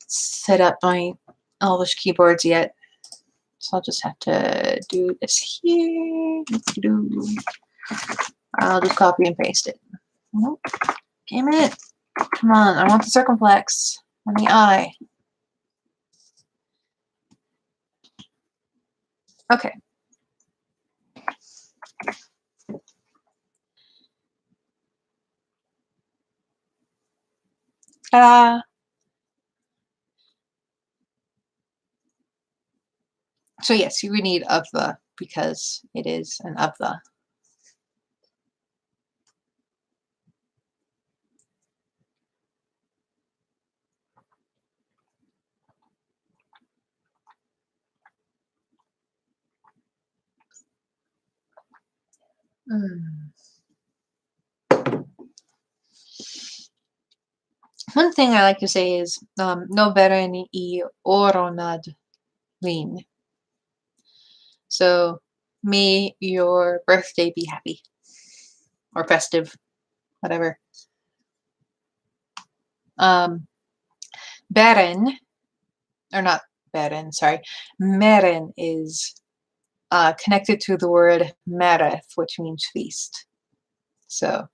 set up my Elvish keyboards yet, so I'll just have to do this here. I'll just copy and paste it. Nope. Damn it. Come on, I want the circumflex and the I. Okay. Ta-da! So yes, you would need of the because it is an of the. One thing I like to say is no beren I oronad lin. So may your birthday be happy or festive, whatever. Beren, or not beren, sorry, meren is connected to the word mereth, which means feast. So,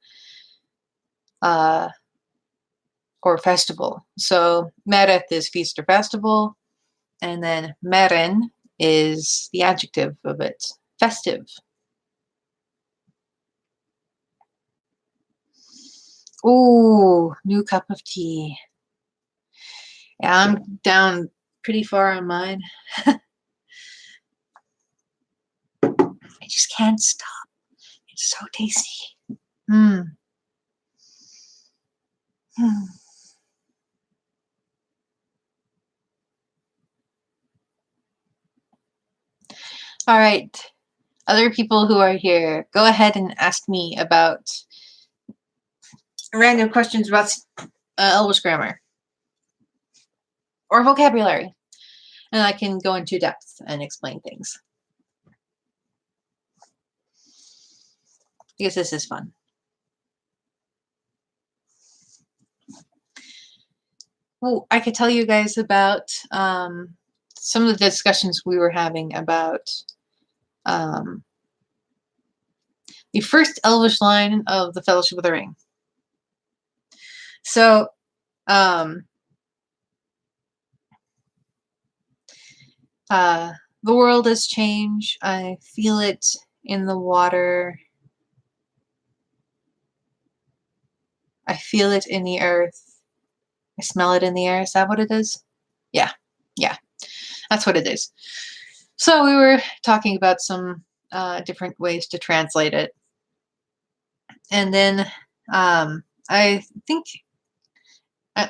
or festival. So mereth is feast or festival, and then meren is the adjective of it, festive. Ooh, new cup of tea. Yeah, I'm down pretty far on mine. I just can't stop. It's so tasty. All right. Other people who are here, go ahead and ask me about random questions about Elvish grammar or vocabulary, and I can go into depth and explain things because this is fun. Well, I could tell you guys about some of the discussions we were having about the first Elvish line of the Fellowship of the Ring. So, the world has changed. I feel it in the water. I feel it in the earth. I smell it in the air. Is that what it is? Yeah. Yeah. That's what it is. So we were talking about some different ways to translate it. And then I think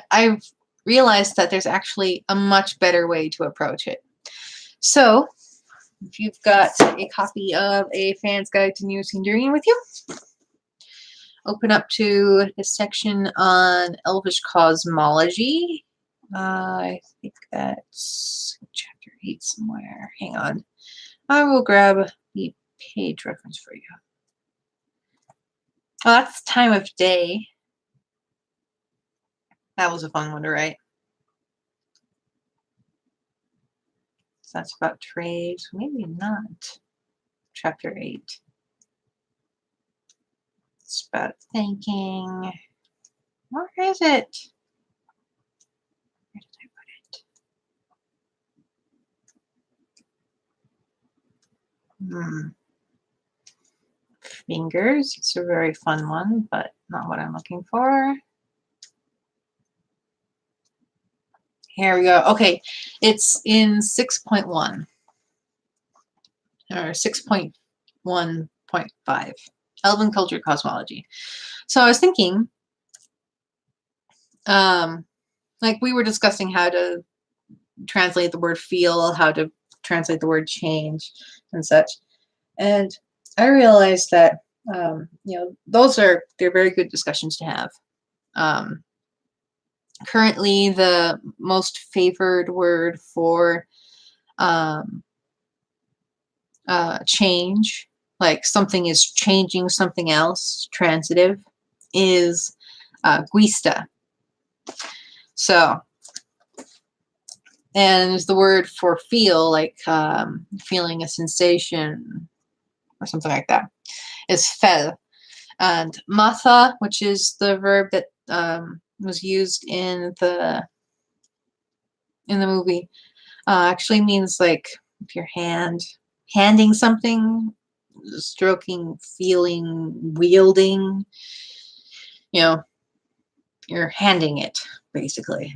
I've realized that there's actually a much better way to approach it. So if you've got a copy of A Fan's Guide to New Sindarin with you, open up to the section on Elvish cosmology. I think that's chapter 8 somewhere. Hang on. I will grab the page reference for you. Oh, that's time of day. That was a fun one to write. So that's about trades. Maybe not. Chapter 8. It's about thinking. Where is it? Where did I put it? Fingers. It's a very fun one, but not what I'm looking for. Here we go. Okay, it's in 6.1 or 6.1.5, Elven Culture Cosmology. So I was thinking, like we were discussing how to translate the word feel, how to translate the word change and such. And I realized that, they're very good discussions to have. Currently, the most favored word for change, like something is changing something else, transitive, is guista. So, and the word for feel, like feeling a sensation or something like that, is fel. And matha, which is the verb that was used in the movie, actually means like if your handing something, stroking, feeling, wielding, you're handing it basically.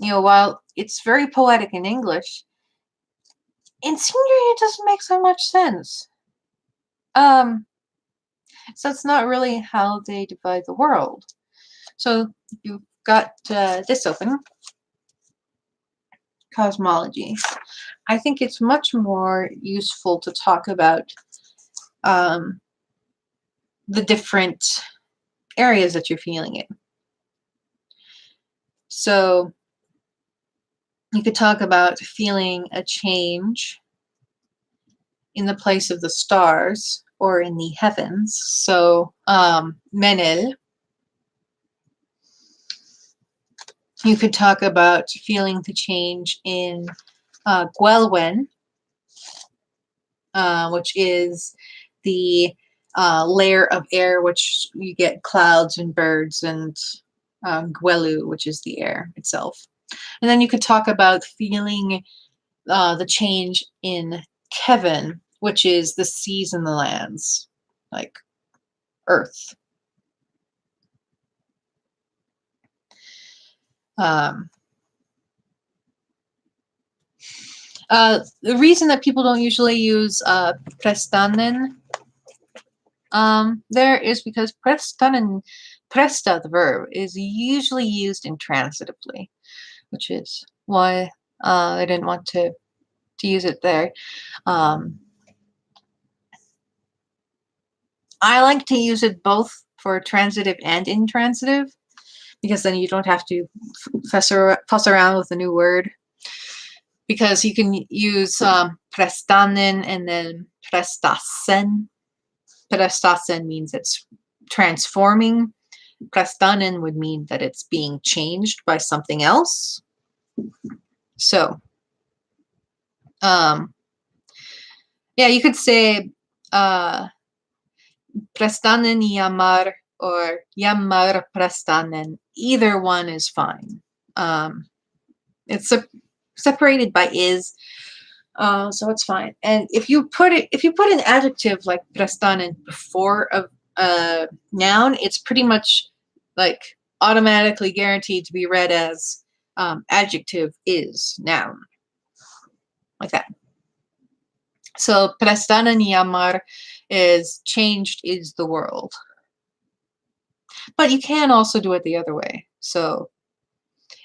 While it's very poetic in English, in Sindarin it doesn't make so much sense. So it's not really how they divide the world. So you've got this open, cosmology. I think it's much more useful to talk about the different areas that you're feeling it. So you could talk about feeling a change in the place of the stars or in the heavens. So Menel. You could talk about feeling the change in Gwelwen, which is the layer of air which you get clouds and birds, and Gwelu, which is the air itself. And then you could talk about feeling the change in Kevin, which is the seas and the lands, like Earth. The reason that people don't usually use prestanen there is because prestanen, presta, the verb, is usually used intransitively, which is why I didn't want to use it there. I like to use it both for transitive and intransitive, because then you don't have to fuss around with a new word. Because you can use prestanen and then prestasen. Prestasen means it's transforming. Prestanen would mean that it's being changed by something else. So, yeah, you could say prestanen llamar or llamar prestanen. Either one is fine. It's separated by is, so it's fine. And if you put an adjective like prestanen before a noun, it's pretty much like automatically guaranteed to be read as adjective is noun, like that. So prestanen llamar is changed is the world. But you can also do it the other way. So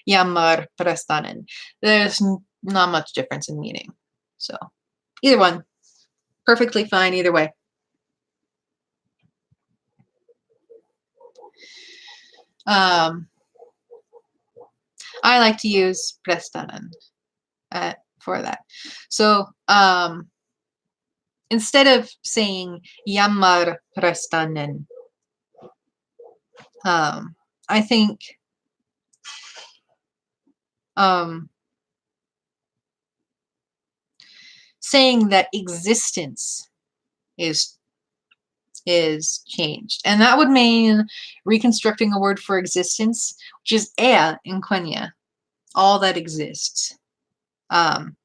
llamar prestanen. There's not much difference in meaning. So either one, perfectly fine either way. I like to use prestanen for that. So instead of saying llamar prestanen, I think saying that existence is changed, and that would mean reconstructing a word for existence, which is ea in Quenya, all that exists. And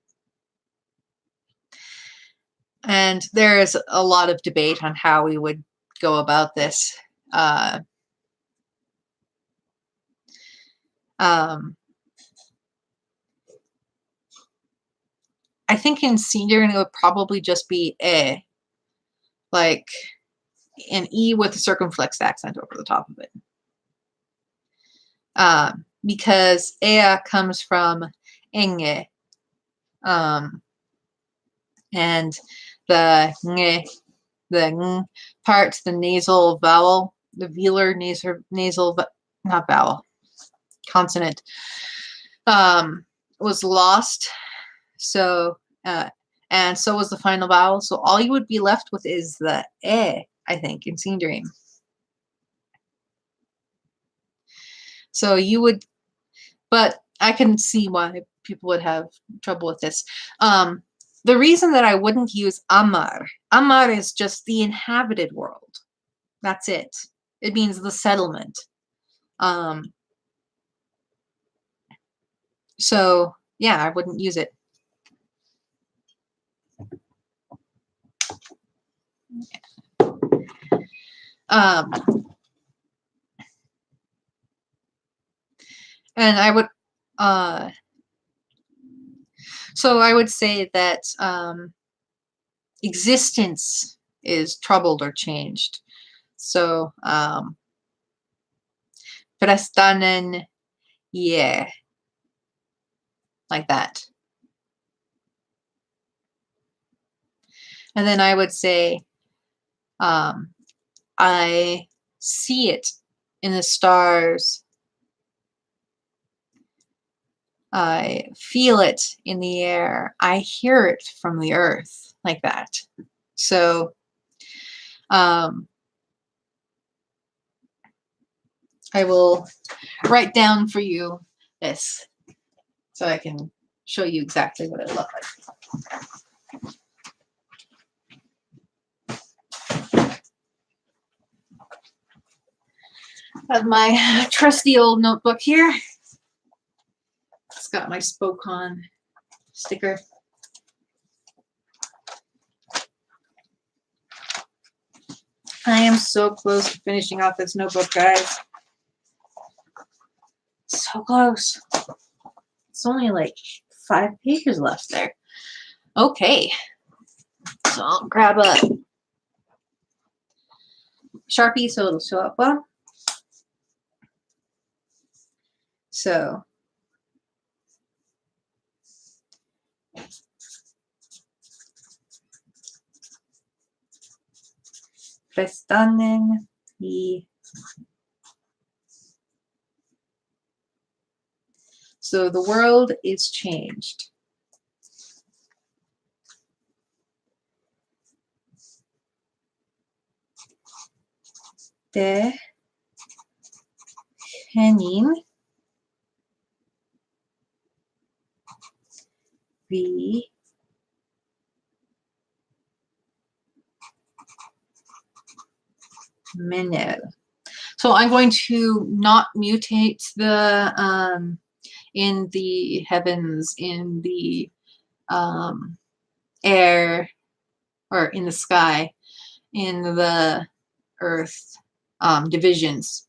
there is a lot of debate on how we would go about this. I think in senior it would probably just be e, like an e with a circumflex accent over the top of it. Because ea comes from enge, and the ng part, the nasal vowel, the velar nasal, not vowel, consonant, was lost. So, and so was the final vowel. So all you would be left with is the e, I think, in Seen Dream. So you would, but I can see why people would have trouble with this. The reason that I wouldn't use Amar is just the inhabited world. That's it. It means the settlement. So yeah, I wouldn't use it. And I would, so I would say that existence is troubled or changed. So, prestanen, yeah, like that. And then I would say, I see it in the stars. I feel it in the air. I hear it from the earth, like that. So, I will write down for you this so I can show you exactly what it looked like. I have my trusty old notebook here. It's got my Spokon sticker. I am so close to finishing off this notebook, guys. So close. It's only like 5 pages left there. Okay. So I'll grab a Sharpie so it'll show up well. So Prestanen i. So the world is changed. De henin vi menel. So I'm going to not mutate the in the heavens, in the air, or in the sky, in the earth divisions,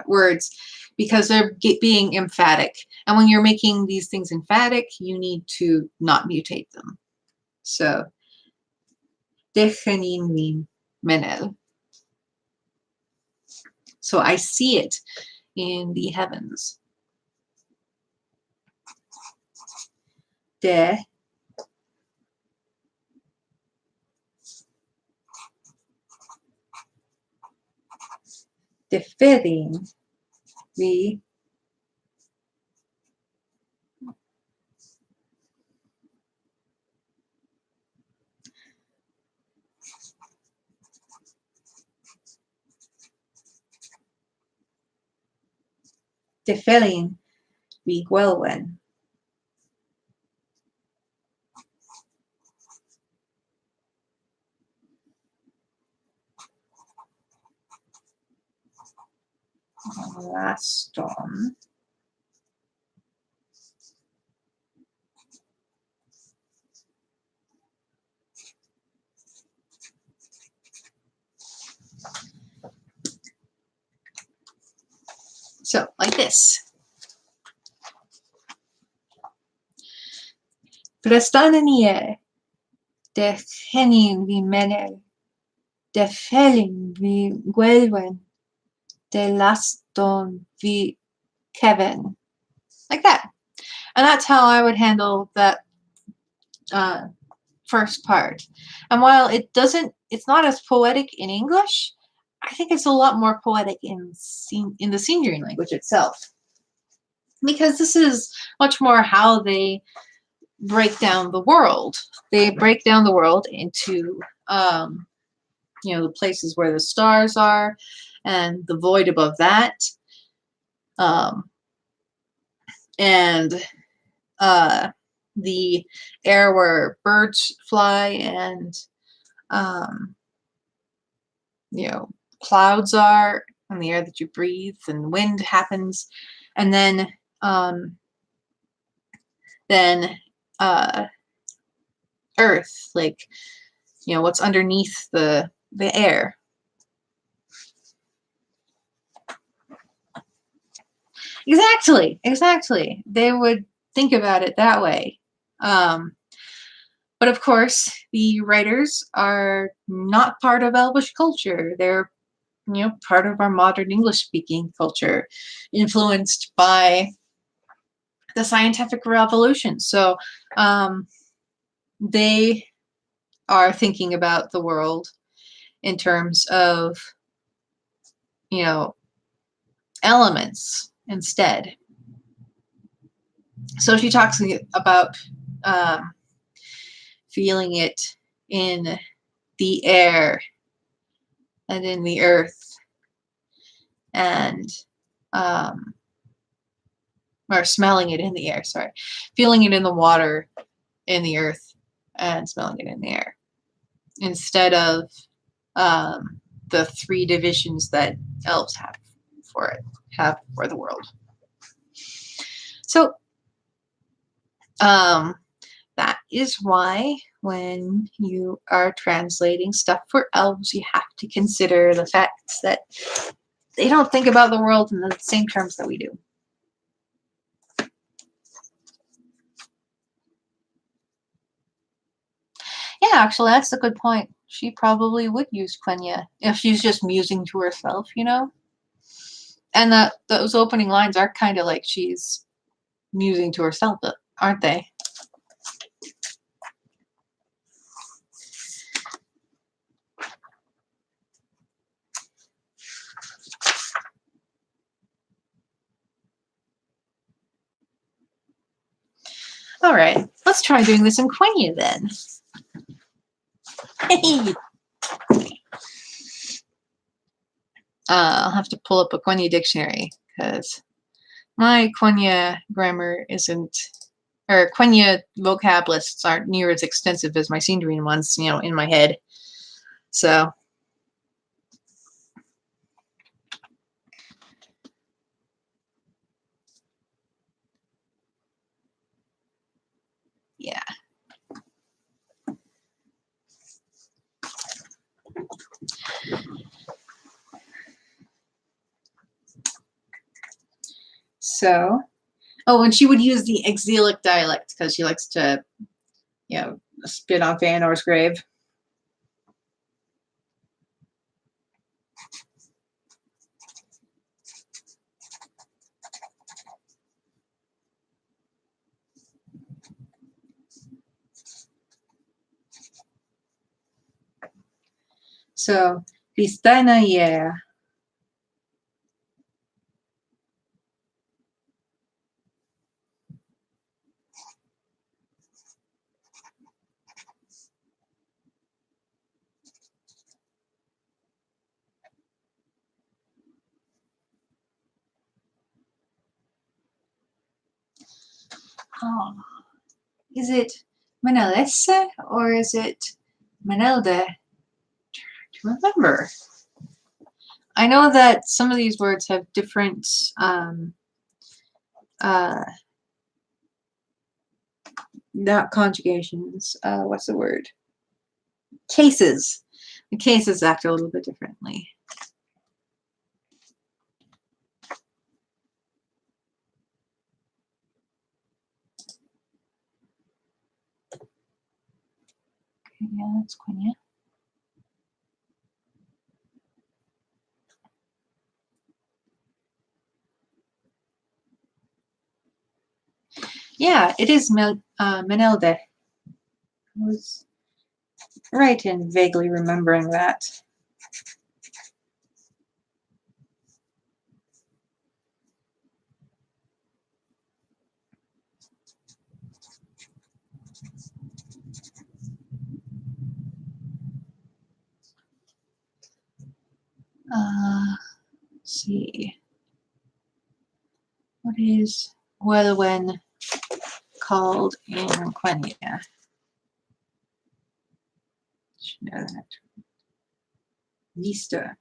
words, because they're being emphatic. And when you're making these things emphatic, you need to not mutate them. So, dechenin menel. So I see it in the heavens. De deferin vi deferin vi gwelwen. Laston. So, like this. Prestanenie de genin vi menel, de felin vi gwelwen, de laston vi Kevin. Like that. And that's how I would handle that first part. And while it's not as poetic in English, I think it's a lot more poetic in the Sindri language itself. Because this is much more how they break down the world. They break down the world into, the places where the stars are and the void above that. And the air where birds fly and, clouds are, and the air that you breathe, and wind happens. And then earth, like, what's underneath the air. Exactly. They would think about it that way. But of course, the writers are not part of Elvish culture. They're, part of our modern English-speaking culture, influenced by the scientific revolution. So they are thinking about the world in terms of, elements instead. So she talks about feeling it in the air and in the earth, and or smelling it in the air, feeling it in the water, in the earth, and smelling it in the air, instead of the three divisions that elves have for the world. So that is why when you are translating stuff for elves, you have to consider the fact that they don't think about the world in the same terms that we do. Yeah, actually, that's a good point. She probably would use Quenya if she's just musing to herself, And those opening lines are kind of like she's musing to herself, aren't they? All right, let's try doing this in Quenya then. Hey. I'll have to pull up a Quenya dictionary because my Quenya grammar isn't, or Quenya vocab lists aren't near as extensive as my Sindarin ones, you know, in my head. So, yeah. So, oh, and she would use the exilic dialect because she likes to, you know, spit on Feanor's grave. So, Vistana, yeah. Oh, is it Manelese or is it Manelde? To remember. I know that some of these words have different not conjugations. What's the word? Cases. The cases act a little bit differently. Okay, yeah, that's Quenya. Yeah, it is Menelde. I was right in vaguely remembering that. Let's see. What is Welwen called in Quenya? Should know that. Vista.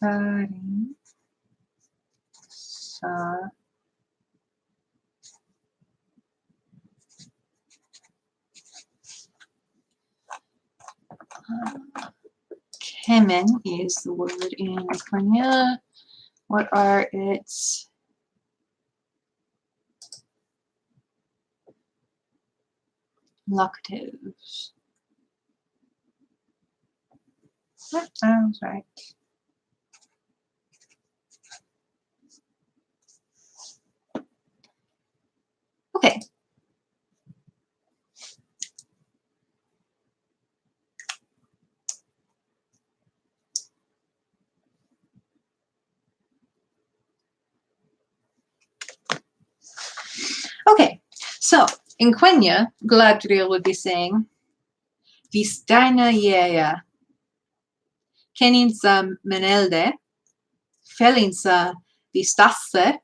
Karin. Sa. Kemen is the word in Quenya. What are its locatives? That sounds right. Okay. Okay, so in Quenya, Galadriel would be saying, Vistaina yea, keninsa menelde, felinsa vistasse,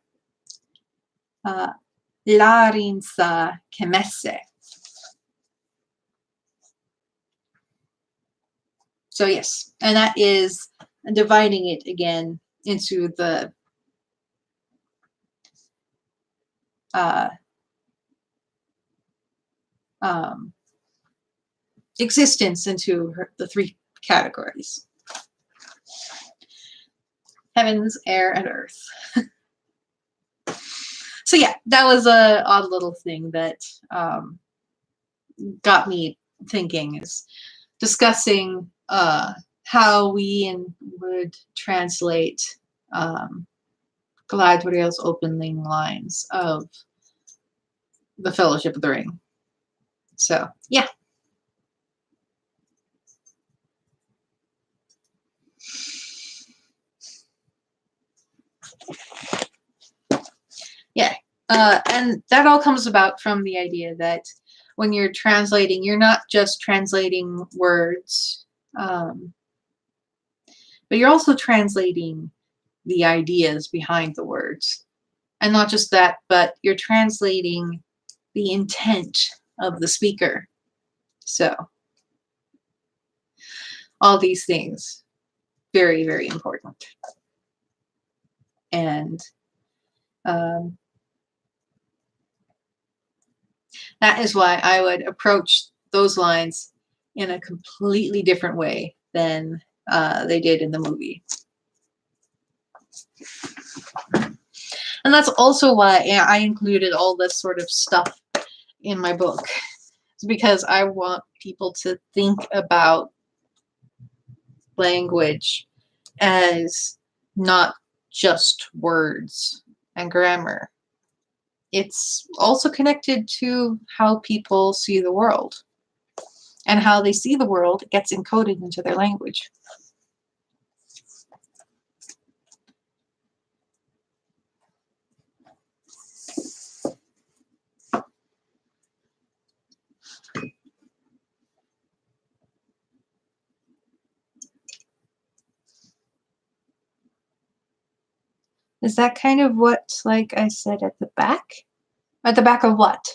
larinsa kemesse. So yes, and that is dividing it again into the existence into the three categories: heavens, air, and earth. So yeah, that was a odd little thing that got me thinking, is discussing how we would translate Galadriel's opening lines of the Fellowship of the Ring. So yeah. Yeah. And that all comes about from the idea that when you're translating, you're not just translating words, but you're also translating the ideas behind the words. And not just that, but you're translating the intent of the speaker. So all these things, very, very important. And that is why I would approach those lines in a completely different way than they did in the movie. And that's also why I included all this sort of stuff in my book. It's because I want people to think about language as not just words and grammar. It's also connected to how people see the world. And how they see the world gets encoded into their language. Is that kind of what, like I said, at the back? At the back of what?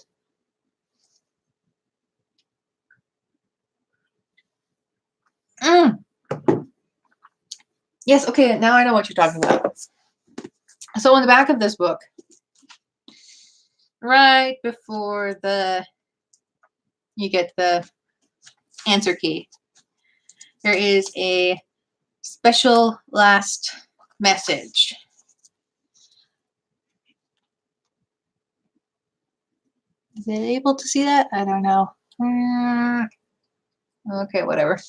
Yes, okay, now I know what you're talking about. So in the back of this book, right before you get the answer key, there is a special last message. Is it able to see that? I don't know. Okay, whatever.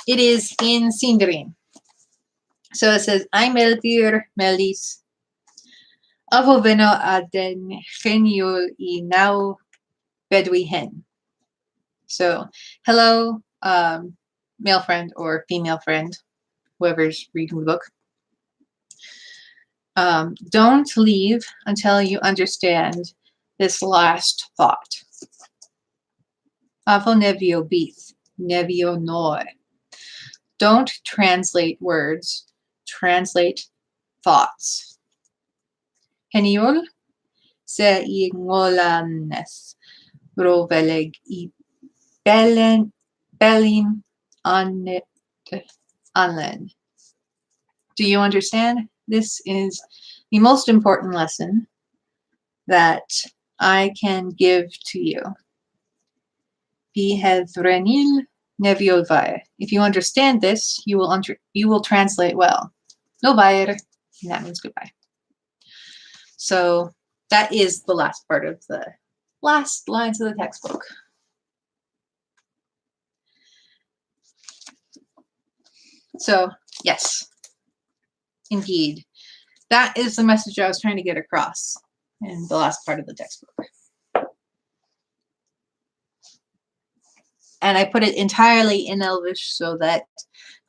It is in Sindarin. So it says, I'm Eldir Melis. Avoveno aden genio I now bedwi hen. So, hello, male friend or female friend, whoever's reading the book. Don't leave until you understand this last thought. Avo nevio bith, nevio noi. Don't translate words, translate thoughts. Heniol se I ngolanes roveleg I belin anlet anlen. Do you understand? This is the most important lesson that I can give to you. Bihedrenil neviolvae. If you understand this, you will translate well. Novair, and that means goodbye. So that is the last part of the last lines of the textbook. So yes, indeed, that is the message I was trying to get across in the last part of the textbook. And I put it entirely in Elvish so that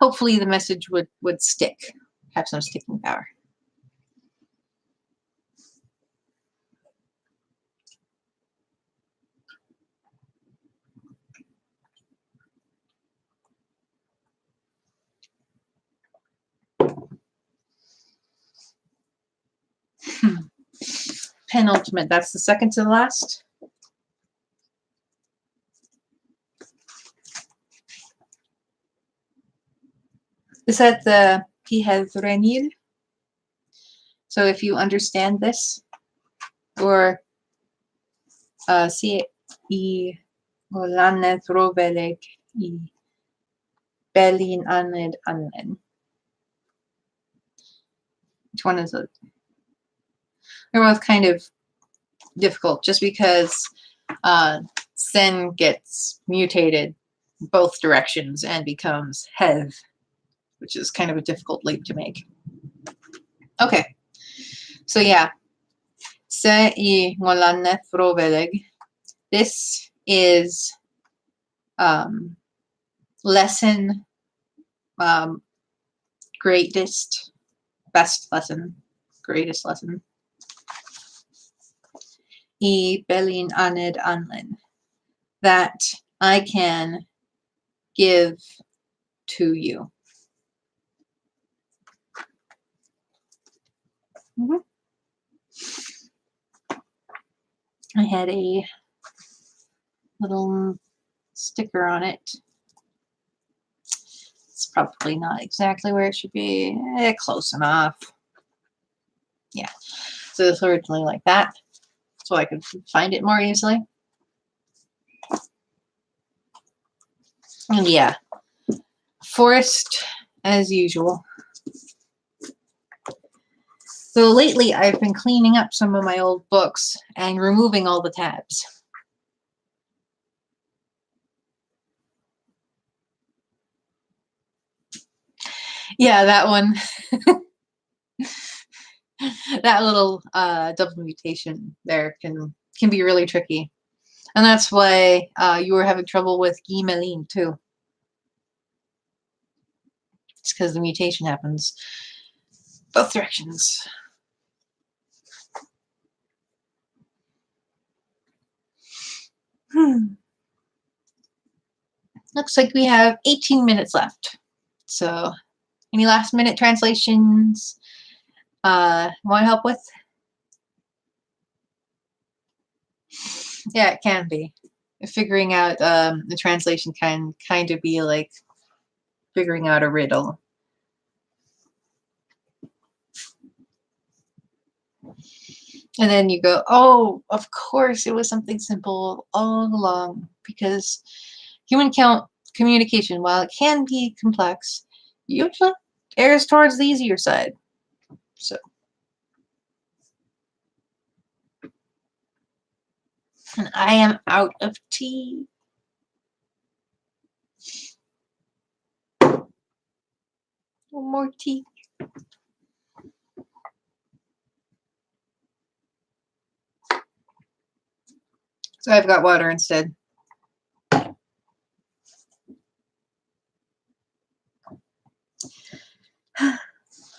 hopefully the message would stick, have some sticking power. Penultimate, that's the second to the last. Is that the Pihedrenil? So if you understand this, or si I Olanet Rovelek I Belin Aned Anlen. Which one is it? They're both kind of difficult just because Sen gets mutated both directions and becomes Hev, which is kind of a difficult leap to make. Okay, so yeah. Se I ngolanne frobelig. This is lesson, greatest, best lesson, greatest lesson. I belin aned anlin. That I can give to you. Mm-hmm. I had a little sticker on it. It's probably not exactly where it should be. Close enough. Yeah. So it's originally like that, so I could find it more easily. And yeah, forest as usual. So lately I've been cleaning up some of my old books and removing all the tabs. Yeah, that one. That little double mutation there can be really tricky. And that's why you were having trouble with Gimelin too. It's because the mutation happens both directions. Looks like we have 18 minutes left. So, any last minute translations want to help with? Yeah, it can be. Figuring out the translation can kind of be like figuring out a riddle. And then you go, oh, of course it was something simple all along, because human communication, while it can be complex, usually errs towards the easier side. So, and I am out of tea. One more tea. So I've got water instead.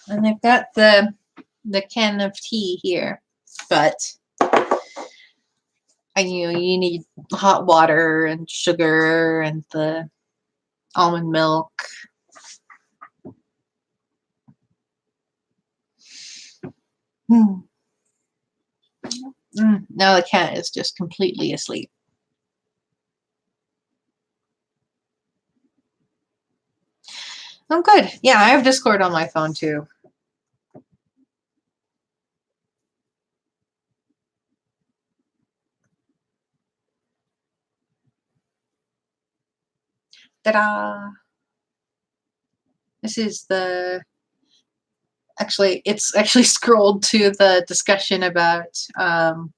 And I've got the can of tea here, but you need hot water and sugar and the almond milk. Now the cat is just completely asleep. I'm good. Yeah, I have Discord on my phone too. Ta-da! This is the... Actually, it's actually scrolled to the discussion about how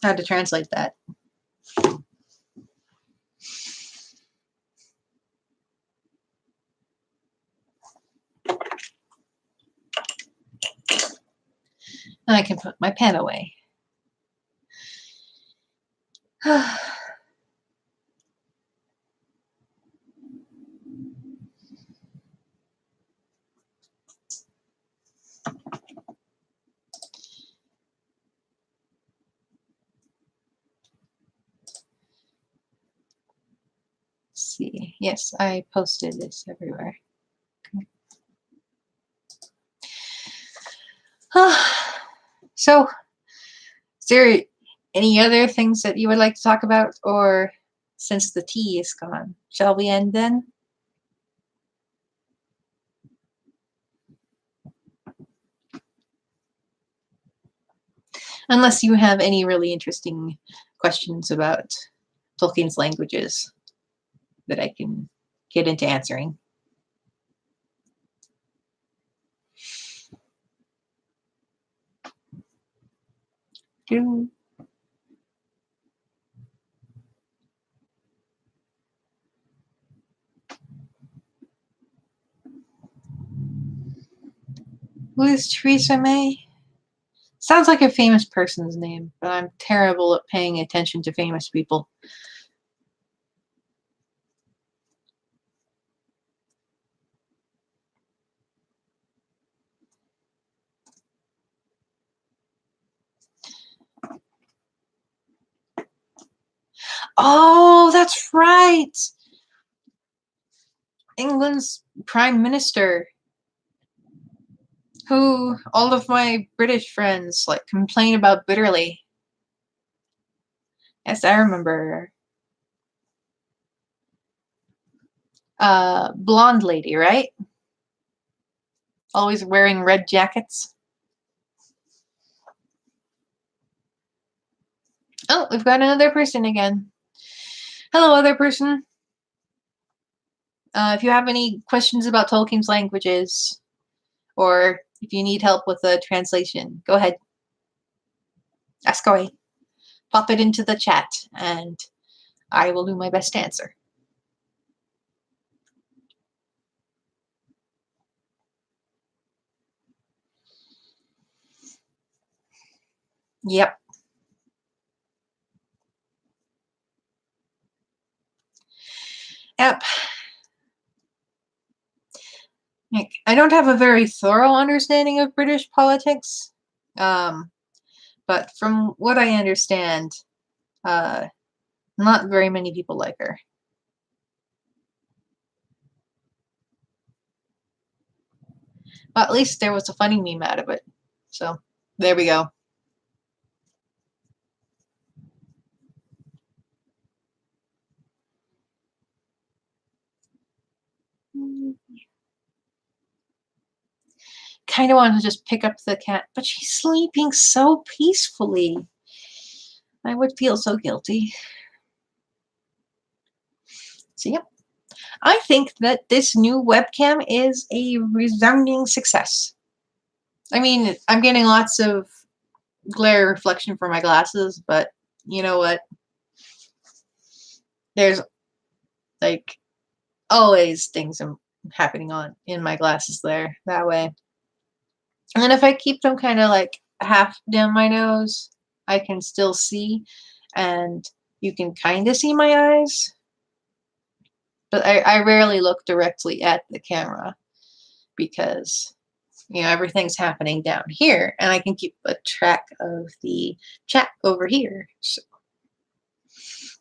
to translate that. And I can put my pen away. See, yes, I posted this everywhere. Okay. So, is there any other things that you would like to talk about, or since the tea is gone, shall we end then? Unless you have any really interesting questions about Tolkien's languages that I can get into answering. do. Who is Theresa May? Sounds like a famous person's name, but I'm terrible at paying attention to famous people. Oh, that's right. England's Prime Minister, who all of my British friends like complain about bitterly. Yes, I remember. Blonde lady, right? Always wearing red jackets. Oh, we've got another person again. Hello, other person. If you have any questions about Tolkien's languages, or if you need help with the translation, go ahead. Ask away. Pop it into the chat, and I will do my best to answer. Yep. Yep. I don't have a very thorough understanding of British politics, but from what I understand, not very many people like her. Well, at least there was a funny meme out of it. So, there we go. Kind of want to just pick up the cat, but she's sleeping so peacefully. I would feel so guilty. So, yep. I think that this new webcam is a resounding success. I mean, I'm getting lots of glare reflection from my glasses, but you know what? There's like always things happening in my glasses there that way. And if I keep them kind of like half down my nose, I can still see, and you can kind of see my eyes. But I rarely look directly at the camera because, you know, everything's happening down here, and I can keep a track of the chat over here. So.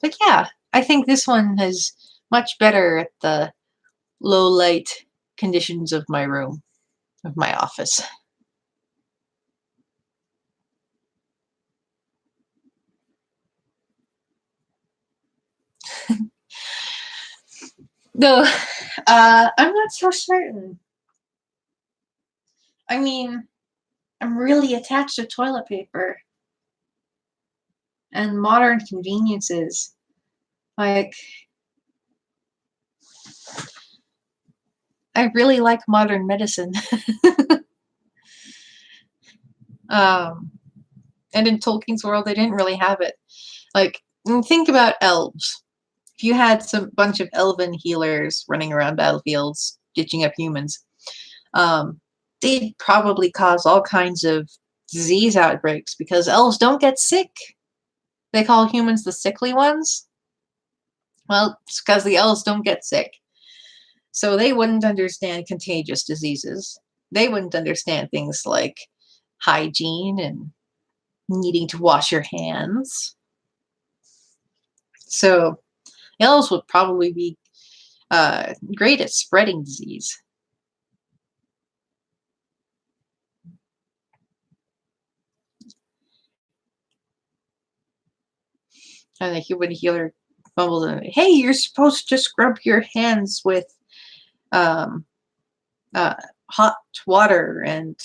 But yeah, I think this one is much better at the low light conditions of my room, of my office. No, I'm not so certain. I mean, I'm really attached to toilet paper and modern conveniences. Like, I really like modern medicine. And in Tolkien's world, they didn't really have it. Like, think about elves. If you had some bunch of elven healers running around battlefields, stitching up humans, they'd probably cause all kinds of disease outbreaks because elves don't get sick. They call humans the sickly ones. Well, it's because the elves don't get sick. So they wouldn't understand contagious diseases. They wouldn't understand things like hygiene and needing to wash your hands. So elves would probably be great at spreading disease. And the human healer mumbles, "Hey, you're supposed to scrub your hands with hot water and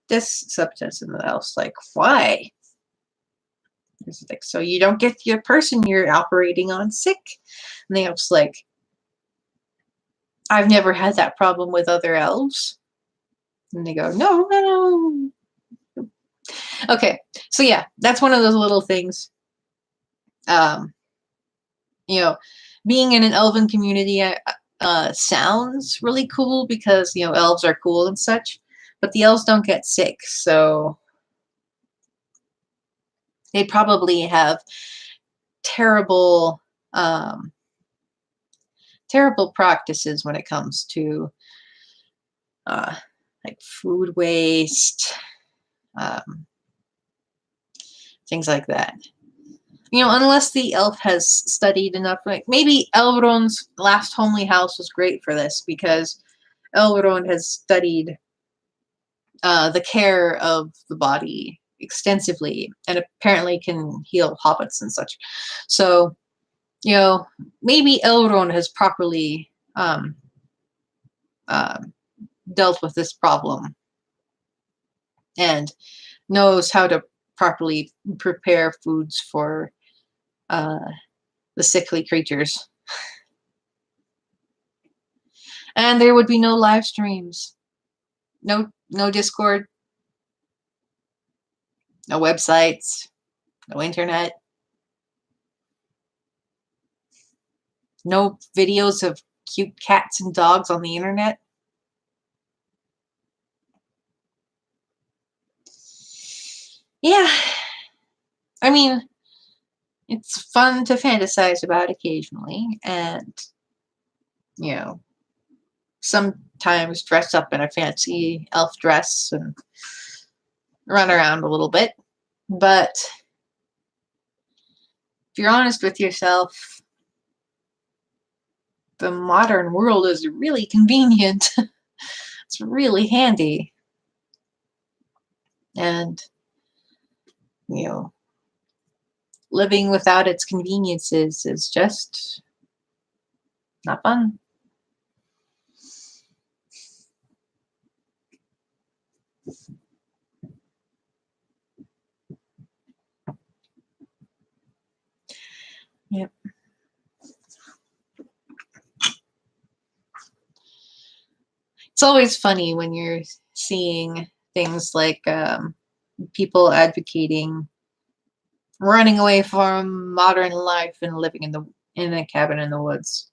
this substance." And the elf's like, "Why?" It's like, "So you don't get the person you're operating on sick." And the elf's like, "I've never had that problem with other elves." And they go, "No, no, no." Okay, so yeah, that's one of those little things. Um, you know, being in an elven community sounds really cool because elves are cool and such, but the elves don't get sick, so they probably have terrible, um, terrible practices when it comes to uh, like food waste, um, things like that. Unless the elf has studied enough, like maybe Elrond's last homely house was great for this because Elrond has studied the care of the body extensively and apparently can heal hobbits and such. So, maybe Elrond has properly uh, dealt with this problem and knows how to properly prepare foods for uh, the sickly creatures. And there would be no live streams, no Discord, no websites, no internet, no videos of cute cats and dogs on the internet. Yeah, I mean, it's fun to fantasize about occasionally, and you know, sometimes dress up in a fancy elf dress and run around a little bit. But if you're honest with yourself, the modern world is really convenient. It's really handy. And, you know, living without its conveniences is just not fun. Yep. It's always funny when you're seeing things like people advocating running away from modern life and living in a cabin in the woods.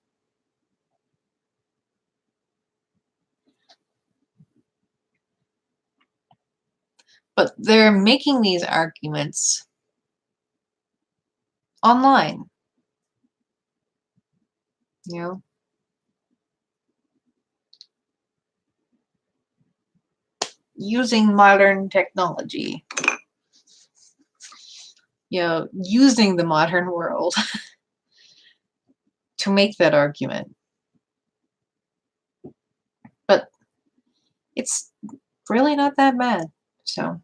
But they're making these arguments online, you know, using modern technology, using the modern world to make that argument. But it's really not that bad. So,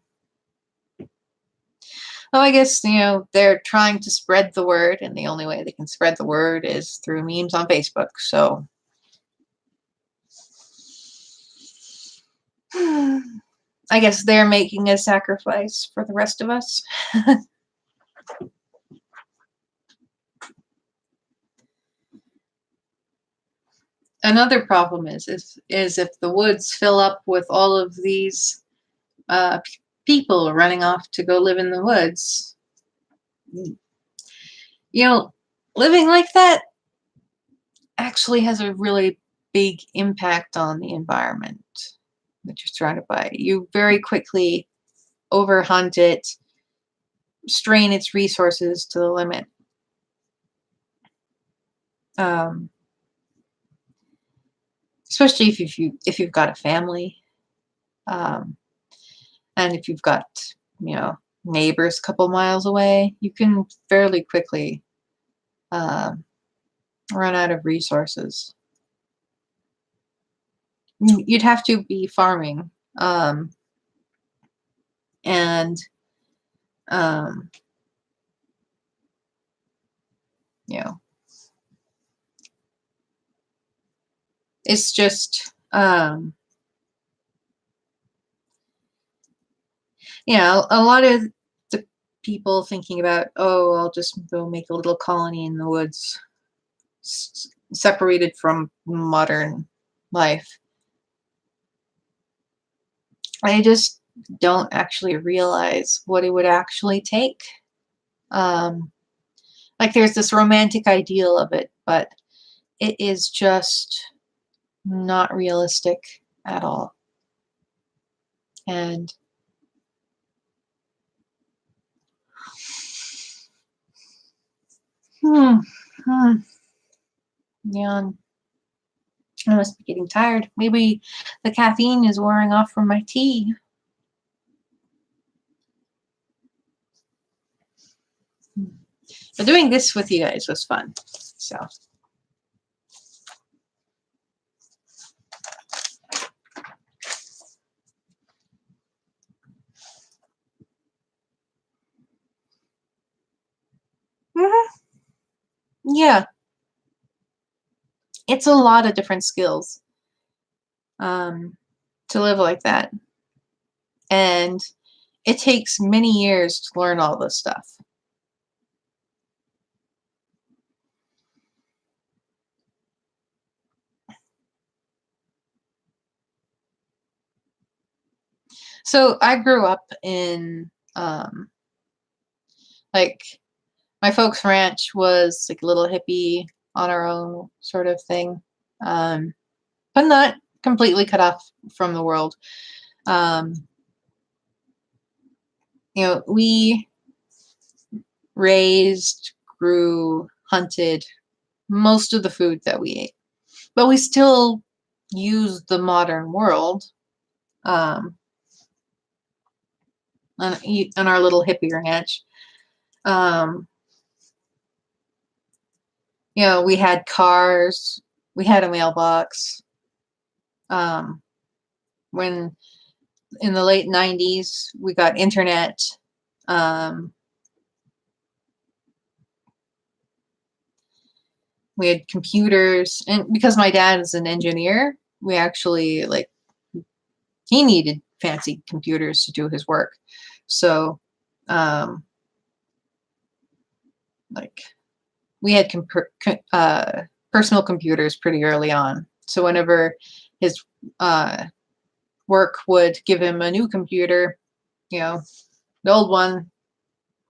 well, I guess, they're trying to spread the word, and the only way they can spread the word is through memes on Facebook. So, I guess they're making a sacrifice for the rest of us. Another problem is if the woods fill up with all of these people running off to go live in the woods, living like that actually has a really big impact on the environment that you're surrounded by. You very quickly overhunt it, strain its resources to the limit. Especially if you've got a family, and if you've got neighbors a couple miles away, you can fairly quickly run out of resources. You'd have to be farming, and it's just a lot of the people thinking about, oh, I'll just go make a little colony in the woods, separated from modern life. They just don't actually realize what it would actually take. Um, like there's this romantic ideal of it, but it is just not realistic at all. And hmm, hmm, yeah, I must be getting tired. Maybe the caffeine is wearing off from my tea. But doing this with you guys was fun. So. Mhm. Yeah, it's a lot of different skills to live like that. And it takes many years to learn all this stuff. So I grew up in like my folks' ranch was like a little hippie on our own sort of thing, but not completely cut off from the world. Um, we raised, grew, hunted most of the food that we ate, but we still use the modern world um, on our little hippie ranch. Um, we had cars, we had a mailbox. Um, when in the late 90s, we got internet. Um, we had computers, and because my dad is an engineer, we actually he needed fancy computers to do his work. So, um, like we had personal computers pretty early on. So whenever his work would give him a new computer, the old one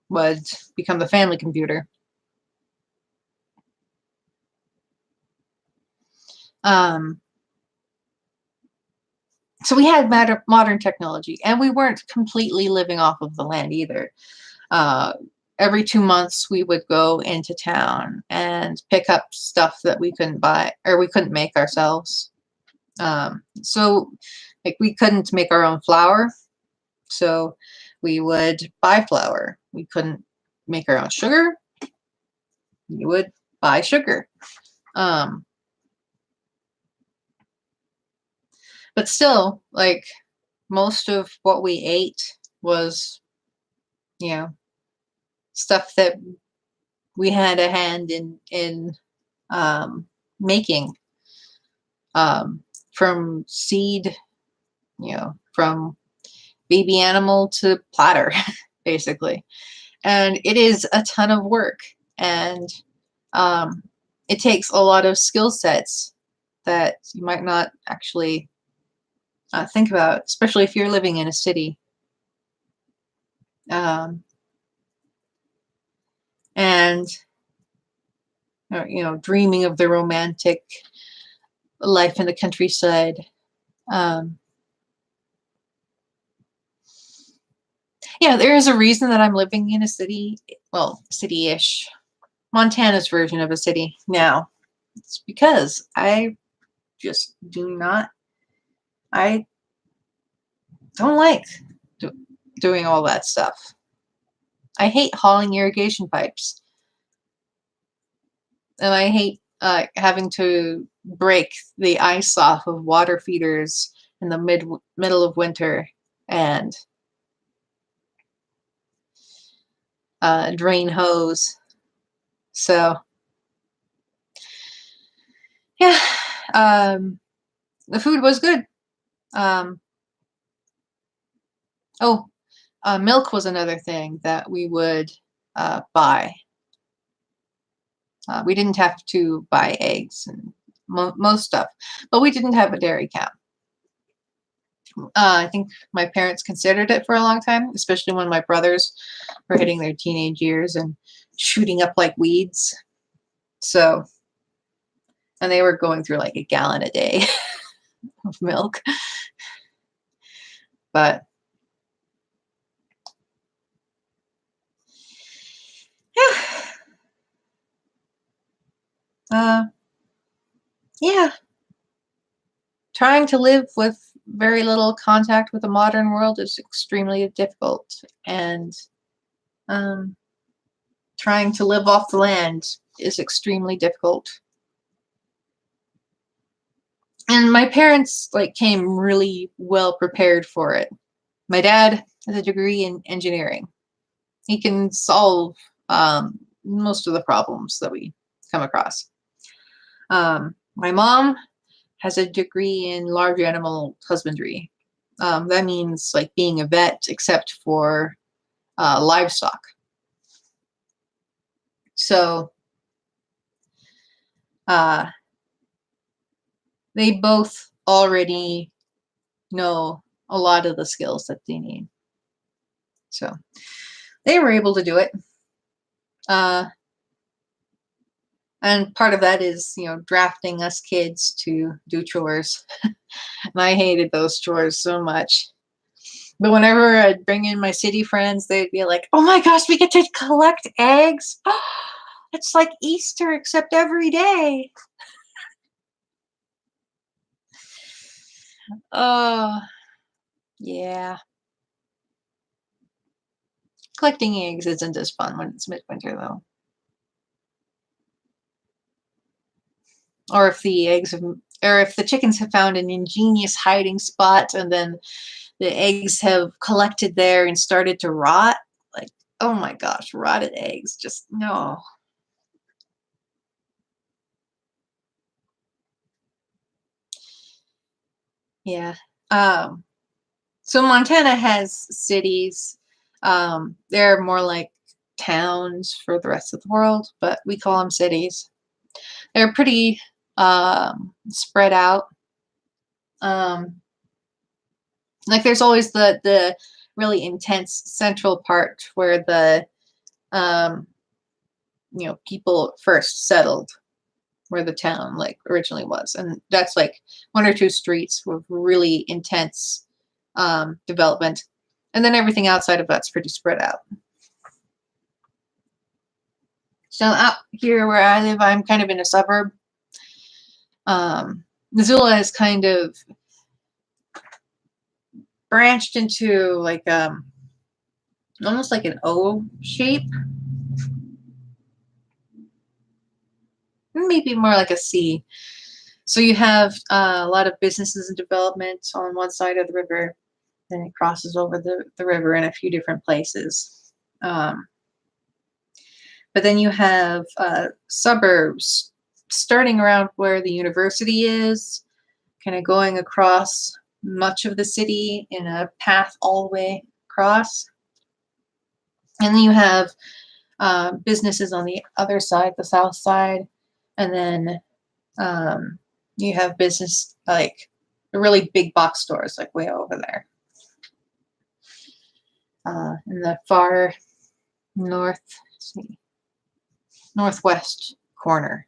would become the family computer. Um, so we had modern technology, and we weren't completely living off of the land either. Uh, every 2 months, we would go into town and pick up stuff that we couldn't buy or we couldn't make ourselves. So, like, we couldn't make our own flour, so we would buy flour. We couldn't make our own sugar. We would buy sugar. Um, but still, like, most of what we ate was, you know, stuff that we had a hand in making, from seed, from baby animal to platter, basically. And it is a ton of work, and um, it takes a lot of skill sets that you might not actually think about, especially if you're living in a city. Um, and dreaming of the romantic life in the countryside. Um, there is a reason that I'm living in a city, well, city-ish, Montana's version of a city now. It's because I don't like do, doing all that stuff. I hate hauling irrigation pipes, and I hate having to break the ice off of water feeders in the middle of winter and drain hose. So yeah, the food was good. Um, oh, milk was another thing that we would buy. We didn't have to buy eggs and most stuff, but we didn't have a dairy cow. I think my parents considered it for a long time, especially when my brothers were hitting their teenage years and shooting up like weeds. So, and they were going through like a gallon a day of milk. But yeah, yeah, trying to live with very little contact with the modern world is extremely difficult, and trying to live off the land is extremely difficult. And my parents like came really well prepared for it. My dad has a degree in engineering. He can solve most of the problems that we come across. My mom has a degree in large animal husbandry. That means like being a vet, except for livestock. So they both already know a lot of the skills that they need. So they were able to do it. And part of that is, drafting us kids to do chores. And I hated those chores so much. But whenever I'd bring in my city friends, they'd be like, oh my gosh, we get to collect eggs. It's like Easter, except every day. Oh, yeah. Collecting eggs isn't as fun when it's midwinter, though. Or if the chickens have found an ingenious hiding spot and then the eggs have collected there and started to rot. Like, oh my gosh, rotted eggs. Just no. Yeah. So Montana has cities. They're more like towns for the rest of the world, but we call them cities. They're pretty spread out. Like there's always the really intense central part where the people first settled, where the town like originally was, and that's like one or two streets with really intense development, and then everything outside of that's pretty spread out. So out here where I live, I'm kind of in a suburb. Missoula is kind of branched into like almost like an O shape, maybe more like a C. So you have a lot of businesses and development on one side of the river, then it crosses over the river in a few different places. But then you have suburbs starting around where the university is, kind of going across much of the city in a path all the way across. And then you have businesses on the other side, the south side, and then you have business like the really big box stores like way over there. In the far northwest corner.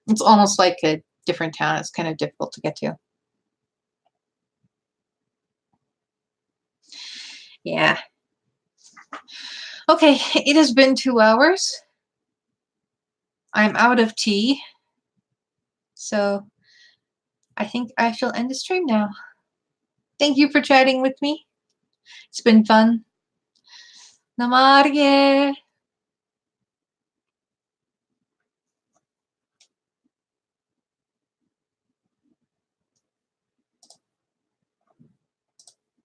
It's almost like a different town. It's kind of difficult to get to. Yeah. Okay, it has been 2 hours. I'm out of tea. So I think I shall end the stream now. Thank you for chatting with me. It's been fun. Namarge.